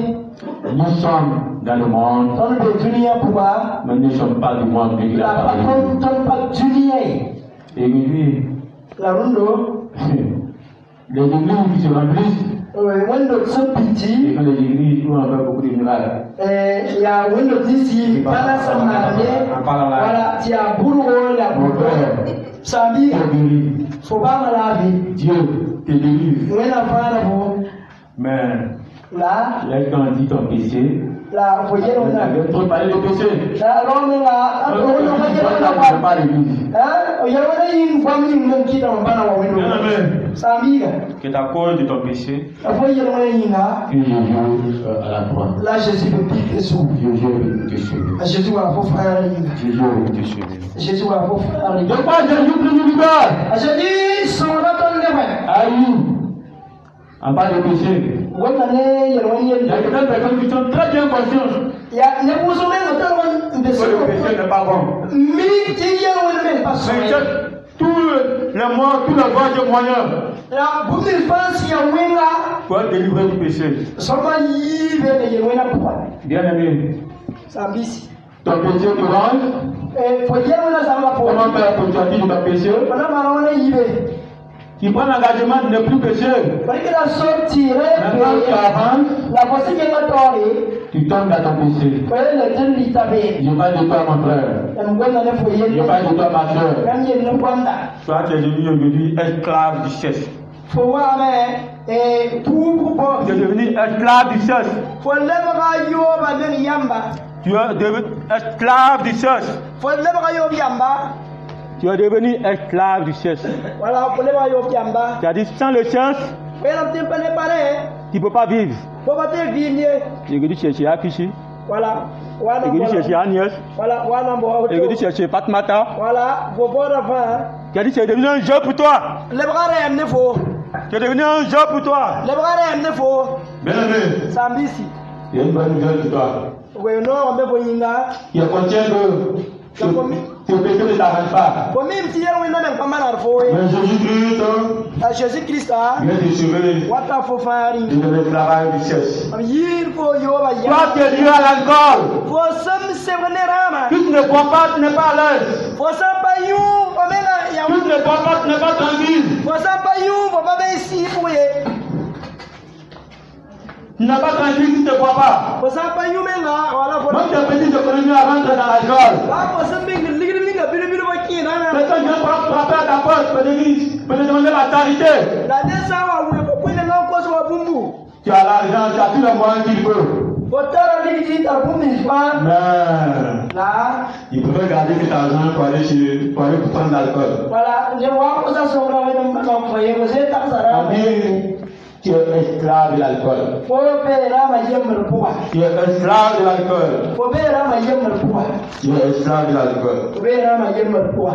Nous sommes dans le monde, Ton de dunia pour ba. mais nous ne sommes pas du monde, mais il a La parlé. patron ton pas dunia. Et lui, La rondo. les églises qui se remplissent, Wendo se et piti. que les églises où on fait beaucoup de miracles. Il y a wendo d'ici. Kana samane. Voilà, tu as bourreau la Mon bourreau. frère, Sambi. tu es guéri. Faut pas me laver. Dieu te délivre. When I find Mais là, là, quand on dit ton péché, la voyez on a. on a trop parlé de péché. La longue là, on On pas l'église. hein, il y a une famille qui dans bana wa window. Sambiga. Que à cause de ton péché, La voyez on est là. que Jésus à la croix. Là Jésus me pique sous. Jésus te sauve. Jésus va vous frère. Jésus te sauve. Jésus va vous frère. De quoi Jésus prie du libère? Jésus son raton de main. Aïe. En bas de péché. Wanda ne Il y a certaines personnes qui sont très bien conscientes ya ne vous souvenez de temps de que le péché n'est pas bon. Mi ti ya on ne pas ça. Mais tous les mois, tous les voies de moyens La bumi pense ya winga. pour être délivré du péché. Soma yi be ne wena kwa. Bien aimé, Sambisi. ton péché te range. Faut dire wena samba po. Comment faire pour sortir de ton péché? Wana mara yi be. Tu prends l'engagement de ne plus pécher. Parce que la sortie Maintenant tu avances, la voici qui est tori. tu tombes dans ton péché. Faut le temps d'itabe. Je parle de toi, mon frère. Ngona ne faut Je y. parle de toi, ma soeur. Quand il ne kwanda. Toi, tu es devenu aujourd'hui esclave du sexe. Faut voir mais tout pour. Tu es devenu esclave du sexe. Faut le ba yo ba ne yamba. Tu es devenu esclave du sexe. Faut le ba yo yamba. Tu es devenu esclave du sexe. Voilà, faut le ba yo yamba. Tu as dit sans le sexe, Mais la tempe n'est pas là. tu ne peux pas vivre. Faut pas te vivre. Tu es chercher à Pichi. Voilà. Voilà. Tu es chercher à Agnès. Voilà, voilà bon. Tu es chercher Patmata. Voilà, faut pas avant. Tu as dit que tu es devenu un jeu pour toi. Le bras est ne faut. Tu es devenu un jeu pour toi. Le bras est ne faut. Bien aimé. Sambisi. Il y a une bonne nouvelle pour toi. Oui, non, on me voit yinga. Qui contient que ce péché ne t'arrête pas. Pour même si on n'a même pas mal à faire. Mais Jésus-Christ À Jésus-Christ, vient te sauver what a faut faire. de l'esclavage du sexe. Il faut yo ba ya. Toi, tu es lié à l'alcool. Faut sam se venera. Tu ne bois pas, tu n'es pas à l'aise. Faut sam pa you, faut mena ya. Tu ne bois pas, tu n'es pas tranquille. Faut sam pa you, faut pas ici pour y. Tu n'es pas tranquille si tu ne bois pas. Faut sam pa you mena, voilà faut. Moi, tu as petit, je connais mieux à rentrer dans l'alcool. Ba faut sam bing ligri bilu ba ki na. Quelqu'un vient frapper à ta porte, peut te demander la charité. La desa wa we ko kwenda na ko so wa bumbu. Tu as l'argent, tu as tous les moyens qu'il faut. Botara ligri ta bumbu fa. Mais Là, il pouvait garder cet argent pour aller pour prendre l'alcool. voilà, je vois que ça se voit avec un croyé, vous êtes à Sara. Tu es esclave de l'alcool. Faut payer la maille me pour. Tu es esclave de l'alcool. Faut payer la maille me pour. Tu es esclave de l'alcool. Faut payer la maille me pour.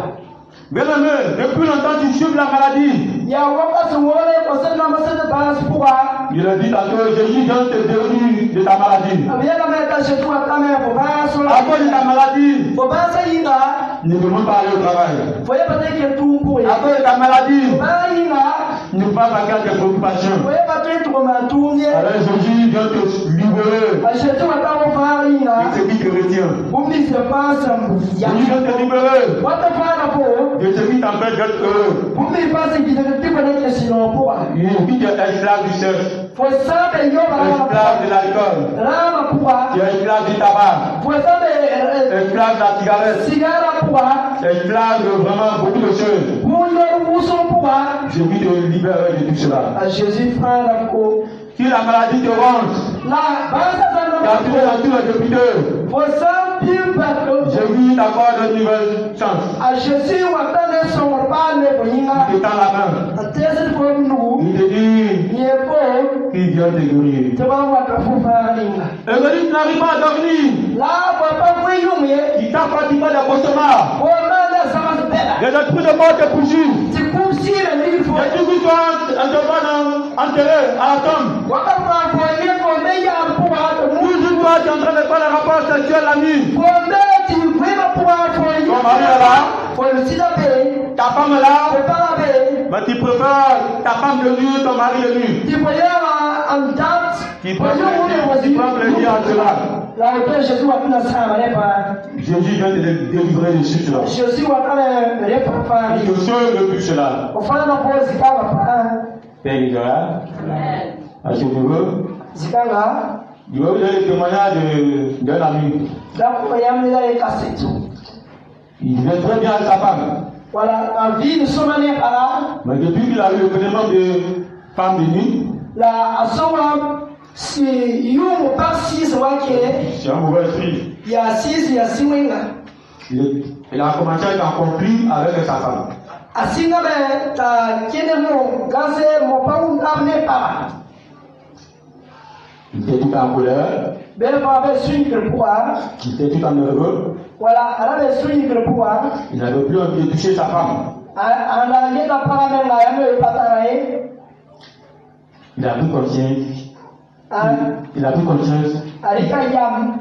Bien aimé, depuis longtemps tu souffres la maladie. Il y a un peu de wole pour cette namase de base pour. Il a dit tantôt, Jésus vient te délivrer de ta maladie. Bien la mettre chez toi quand même pour pas sur À cause de ta maladie, faut pas ça yinga. ne peux même pas aller au travail. Faut y pas que tout pour. À cause de ta maladie, Pas yinga. ne peux pas vainquer tes préoccupations. Faut y pas que tout ma tourner. Alors Jésus vient te libérer Acheter ma table faire yinga. de ce qui te retient. Vous me dites pas ça. Jésus vient te libérer What the fuck pour? de ce qui t'empêche d'être heureux. Vous me pensez qu'il ne peut pas être sinon pour. Qui tu es esclave du sexe, Faut ça mais yo esclave de l'alcool, Rama pour. tu es esclave du tabac, Faut ça mais esclave de la cigarette, cigare pour. esclave de vraiment beaucoup de choses. Vous yo son pour. Jésus te libère de tout cela. À Jésus frère la ko. Si la maladie te ronge, Là, basa ça tu as tué dans tous les députés. Faut ça pile pas. Jésus t'accorde une nouvelle chance. A Jésus watane son pas ne boyinga. Il te tend la main. A tese ko nous. Il te dit Yepo. qu'il vient te guérir. Te ba wa ka fufa linga. Église n'arrive pas à dormir. La papa boyum ye. Il t'a pratiquement des cauchemars. O manda sama bela. Les esprits de mort te poursuivent. Ti kumsi le livre. Et tu vis enterré à la tombe. Waka fa ko ye ko me ya pour Toujours toi, tu es en train de faire le rapport sexuel la nuit. ko me ti kwema pour ko Ton mari est là. Ko le sida be. Ta femme est là. Ko para be. Mais tu préfères ta femme de nuit, ton mari de nuit. Ti boyara am dat. Tu prends plaisir à cela. La auteur Jésus wa kuna sama ne pa. Jésus vient te délivrer de cela. Jésus wa kana ne pa. Il te sauve depuis cela. O fana na ko zikanga pa. Père Nicolas, à ce niveau, Zikanga. il va vous donner le témoignage d'un ami. Dako yamela e kasetu. Il vient très bien avec sa femme. Voilà, la vie de son année para. Mais depuis qu'il a eu le phénomène de femme de nuit, La asowa si yumo pa six wake. c'est un mauvais esprit. Ya six ya siwenga. Il a commencé à être en conflit avec sa femme. Asinga be ta kene mo gase mo pa un amne para. Il était tout en colère, Bel pa be suñu kër pouvoir. il était tout en nerveux, Voilà, ala be suñu kër pouvoir. il n'avait plus envie de toucher sa femme. Ana yeta para me la yano patarae. Il a pris conscience, il a pris conscience, Arika yam.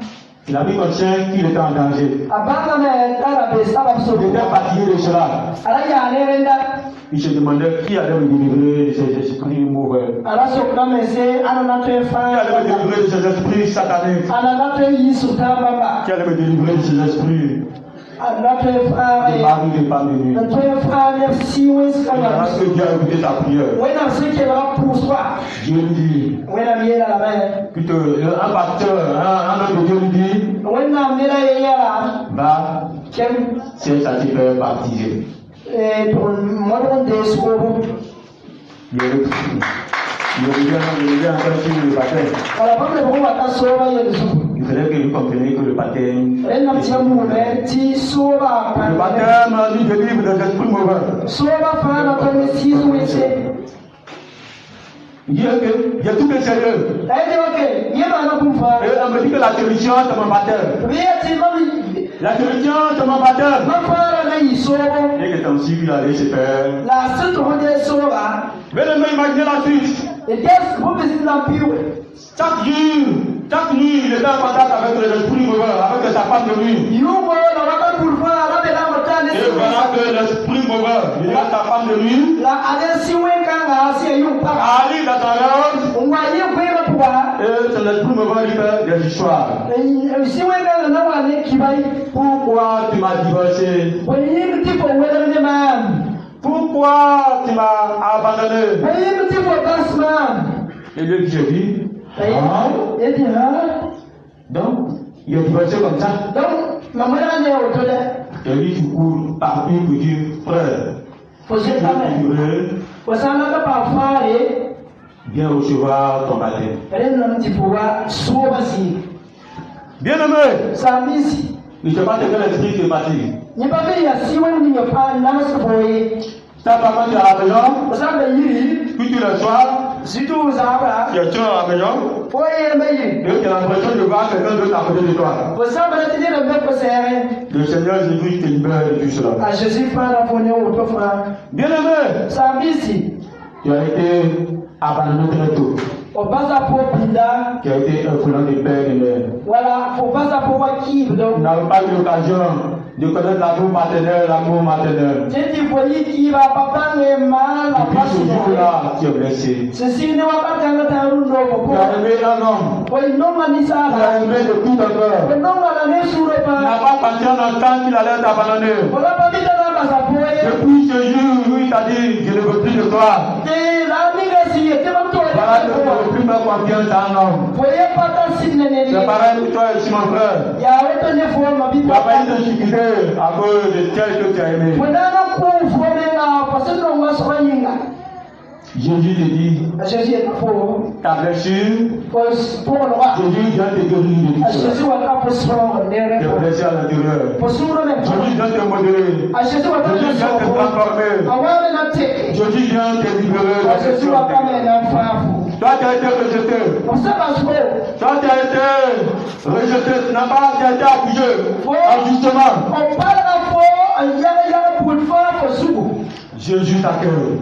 il a pris conscience qu'il était en danger. Abanga me tara be sabab so. Il était fatigué de cela. Ala ya ne renda. Il se demandait qui allait me délivrer de ces esprits mauvais. Ala sokna me se ana na te Qui fa. allait me délivrer de ces esprits sataniques. Ana na te yisu tamba. Qui allait me délivrer de ces esprits Ana te de fa. mari de femme de nuit. Na te fa ne si wes kana. Parce que Dieu a écouté sa prière. Wena se ke la pousse. Dieu lui dit, Wena miela la main. plutôt un pasteur, un homme de Dieu lui dit, Wena mela yela. va, Kem c'est ça qui fait baptiser. modern days over. Il revient encore sur le baptême. Voilà, pas le bon à soba yesu. Il fallait que vous compreniez que le baptême, Ena tiamu ne ti soba le pa. baptême lui délivre des esprits mauvais. Soba fa na to ne si wese. Il dit que il y a tout est sérieux. Ede okay, yema na kumfa. Et on me dit que la solution c'est mon baptême. Vieti mami. La solution c'est mon baptême. Ma fara na yisobo. Et que ton cycle allait se faire. La sente de soba. Venez m'imaginer la suite. Et des vous visitez la piwe. Chaque nuit, il était en contact avec les esprits mauvais, avec sa femme de nuit. Yumo la waka kurfa la bela motane. Et voilà que l'esprit mauvais, il est sa femme de nuit. La adesi wenga ngasi yu pa. Ali dans son rêve. Ngwa ye kwema pouvoir. Et c'est l'esprit mauvais qui fait des histoires. Si wenga na wane kibai. Pourquoi tu m'as divorcé? Wayim tipo wele ne mam. Pourquoi tu m'as abandonné? Wayim tipo basman. Et lui j'ai dit, Et dit ha. donc, il est divorcé comme ça. Donc maman ne autole. Et lui tu cours partout pour dire, frère, Faut se tamer. Faut ça n'a pas faire. viens recevoir ton baptême. Elle n'a pas pouvoir soubasi. Bien aimé, Samisi. il ne sait pas quel esprit qui est parti. Ni pas bien si on n'y a pas n'amasse Ta maman est à la maison, Vous savez yiri. puis tu le sois, Surtout Zara. tu es à la maison, Faut y aller. et tu as l'impression de voir quelqu'un d'autre à côté de toi. Vous savez te dire le mec pour serrer. Le Seigneur Jésus te libère de tout cela. À Jésus pas la fonner au toi frère. Bien aimé, Samisi. tu as été abandonné très tôt. Au bas à pour pinda. Tu as été un foulant de père et mère. Voilà, faut pas à pour qui Tu donc. n'as pas eu l'occasion de connaître l'amour maternel, l'amour maternel. J'ai dit voyez qui va papa ne mal la Depuis ce jour-là, tu es blessé. Ceci ne va pas quand tu as un Tu rouleau. as aimé un homme. Oui, non, Manissa. Tu as aimé de tout ton cœur. Non, on a sur le Tu n'as pas. pas pensé un instant qu'il allait t'abandonner. On a pas mis dans la base. Depuis ce jour où il t'a dit, je ne veux plus de toi. Et la négation, c'est pas toi. Voilà, tu ne peux plus faire confiance à un homme. Voyez pas ta signe. C'est pareil pour toi aussi, mon frère. Il y a autant de fois ma Tu Bible. n'as pas eu de difficulté à cause de tel que tu as aimé. When I don't call for me now, parce que on was running. Jésus te dit, Jésus est pour ta blessure, le roi. Jésus vient te guérir de tout Jésus cela. va pas pour Tes blessures à l'intérieur. Jésus vient te modérer. Jésus vient te transformer. Jésus vient te libérer de la pression. Toi, tu as été rejeté. Toi, tu as été rejeté. Tu n'as pas été appuyé. Injustement. Jésus t'accueille.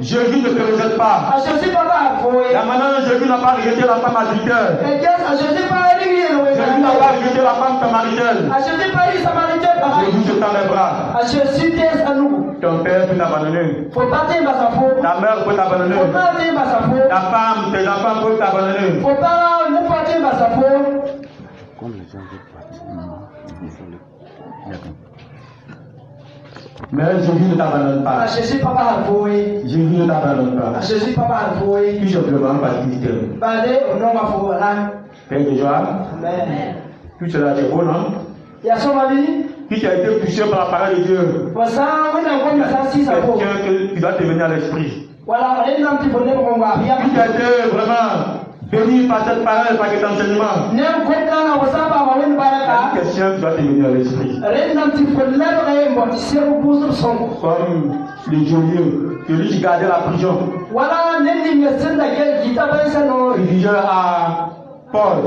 Jésus ne te rejette pas. La manière dont Jésus n'a pas rejeté la femme adultère. Jésus n'a pas rejeté la femme samaritaine. Jésus te tend les bras. Ton père peut t'abandonner. Ta mère peut t'abandonner. Ta femme, tes enfants peuvent t'abandonner. Comme les gens veulent partir, Mais Jésus ne t'abandonne pas. Jésus ne t'abandonne pas. Tout simplement parce qu'il t'aime. Père de joie. Tout cela est beau, non? Qui a été touché par la parole de Dieu. Quelqu'un qui doit te venir à l'esprit. Qui a été vraiment béni par cette parole, par cet enseignement. Quelqu'un qui doit te venir à l'esprit. Comme les geôliers, celui qui gardait la prison. Il disait à Paul,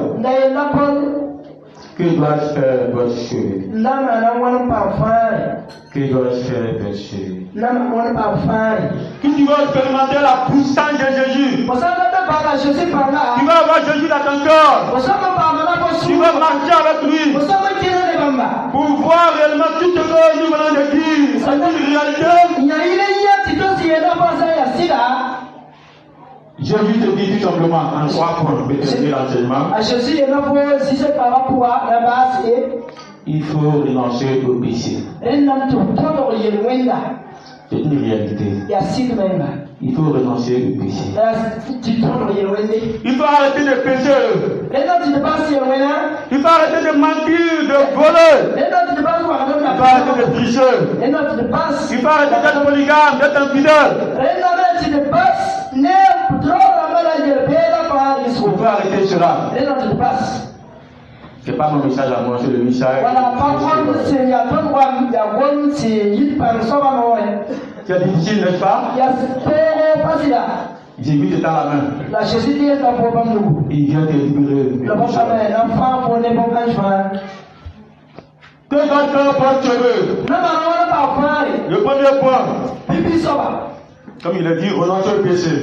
que dois-je faire, monsieur? Que dois-je faire, monsieur? Qui tu vas expérimenter la puissance de Jésus? Tu vas avoir Jésus dans ton corps. Tu vas marcher avec lui. Pour voir réellement tout ce que nous venons de dire. C'est une réalité. Jésus te dit tout simplement en 3 points, pour te donner l'enseignement. Il faut renoncer au péché. C'est une réalité. Il faut renoncer au péché. Il faut arrêter de pécher. Il faut arrêter de mentir, de voler. Il faut arrêter de tricher. Il faut arrêter d'être polygame, d'être infidèle. Il faut arrêter cela. Ce n'est pas mon message à moi, c'est le message. C'est difficile, n'est-ce pas? Jésus te tend la main. Il vient te libérer. Que d'autres portent cheveux. Le premier point. Comme il a dit, renoncer au péché.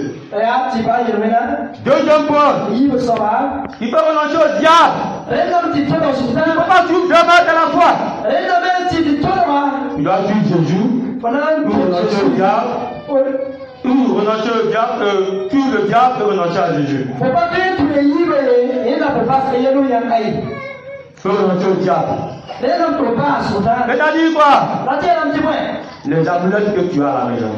Deuxième point. Il faut renoncer au diable. Il ne faut pas suivre 2 mètres à la fois. Il doit suivre Jésus. Ou renoncer au diable. Ou renoncer au diable. Tuer le diable et renoncer à Jésus. Il faut renoncer au diable. C'est-à-dire quoi? Les amulettes que tu as à la maison.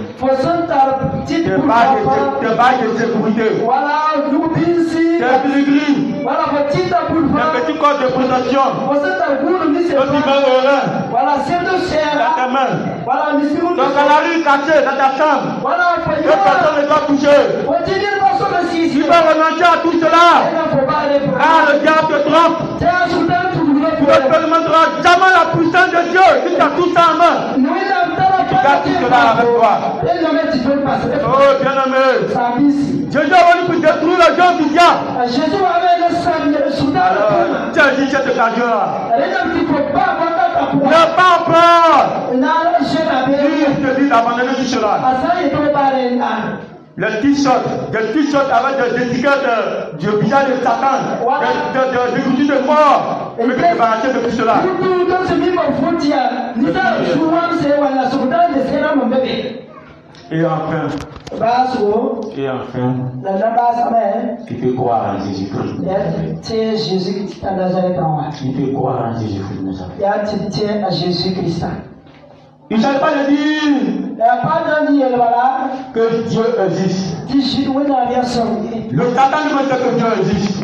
Tes bagues de sécurité. Tes pilgrims. Tes petits corps de protection. Quand tu mets au rein. Dans tes mains. Donc à la rue cachée dans ta chambre. Que personne ne doit toucher. Tu vas renoncer à tout cela. Car le diable te trompe. Tu n'expérimenteras jamais la puissance de Dieu si tu as tout ça en main. Garde tout cela avec toi. Oh bien-aimé. Jésus est venu pour détruire les gens du diable. Alors, tiens, dis cette occasion-là. N'aie pas peur. Il te dit d'abandonner tout cela. Les t-shirts avec des étiquettes du visage de Satan, des outils de mort, il faut te débarrasser de tout cela. Et enfin, il faut croire en Jésus-Christ. Il faut croire en Jésus-Christ. Il ne s'agit pas de dire que Dieu existe. Le Satan ne dit que Dieu existe.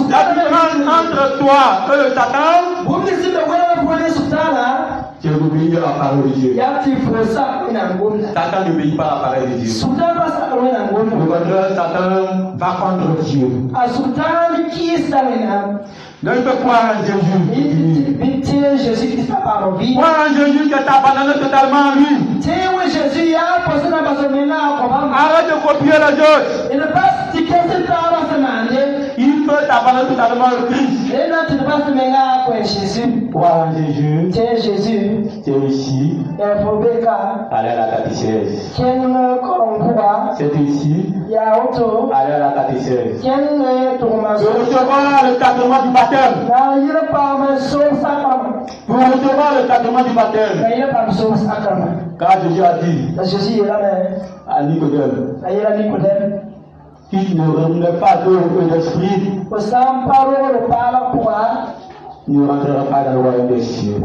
La différence entre toi et le Satan, Tu obéis à la parole de Dieu. Satan n'obéit pas à la parole de Dieu. Le contraire, Satan va contre Dieu. Donc il peut croire en Jésus. Croire en Jésus qui est abandonné totalement en lui. Arrête de copier les autres. Il peut t'abandonner totalement en Christ. Croire en Jésus. C'est ici. Aller à la catéchèse. C'est ici. Aller à la catéchèse. De recevoir le sacrement du baptême. Pour recevoir le sacrement du baptême. Car Jésus a dit à Nicodème qu'il ne revenait pas d'eau et d'esprit, il ne rentrera pas dans le royaume des cieux.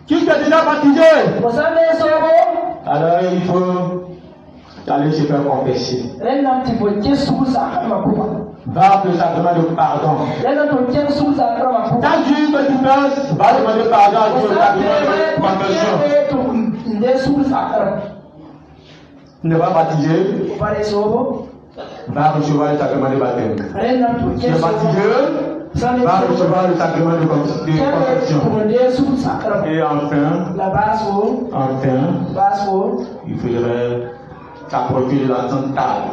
Qui t'est déjà baptisé? Alors il faut aller se faire confesser. Va pour le sacrement de pardon. Tant que tu passes, va demander pardon à Dieu au sacrement de confession. Ne pas baptiser, va recevoir le sacrement de baptême. Tu es baptisé, va recevoir le sacrement de confession. Et enfin, il faudrait s'approcher de la Sainte Table.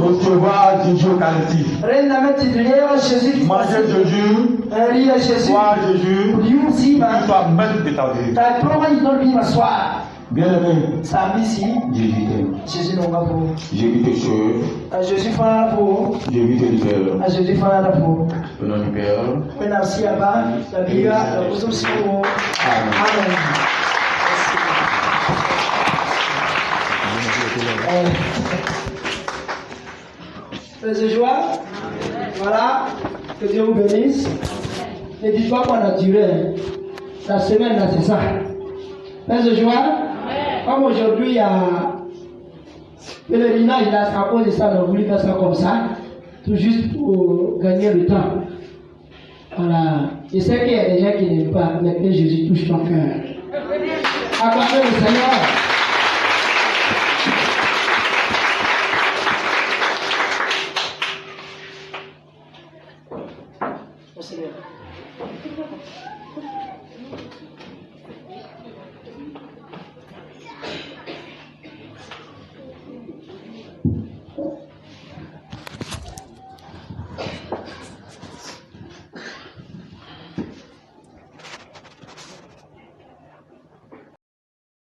Recevoir Jésus Eucharistie. Manger Jésus, boire Jésus, qu'il soit maître de ta vie. Bien aimé, Jésus t'aime. Jésus te sauve. Jésus te libère. Au nom du Père. Amen. Frères et joie, voilà, que Dieu vous bénisse. Ne dites pas qu'on a duré. La semaine là, c'est ça. Frères et joie, comme aujourd'hui il y a pèlerinage là, c'est à cause de ça, on a voulu faire ça comme ça, tout juste pour gagner le temps. Voilà. Je sais qu'il y a des gens qui n'aiment pas, mais que Jésus touche ton cœur. Acclamez le Seigneur.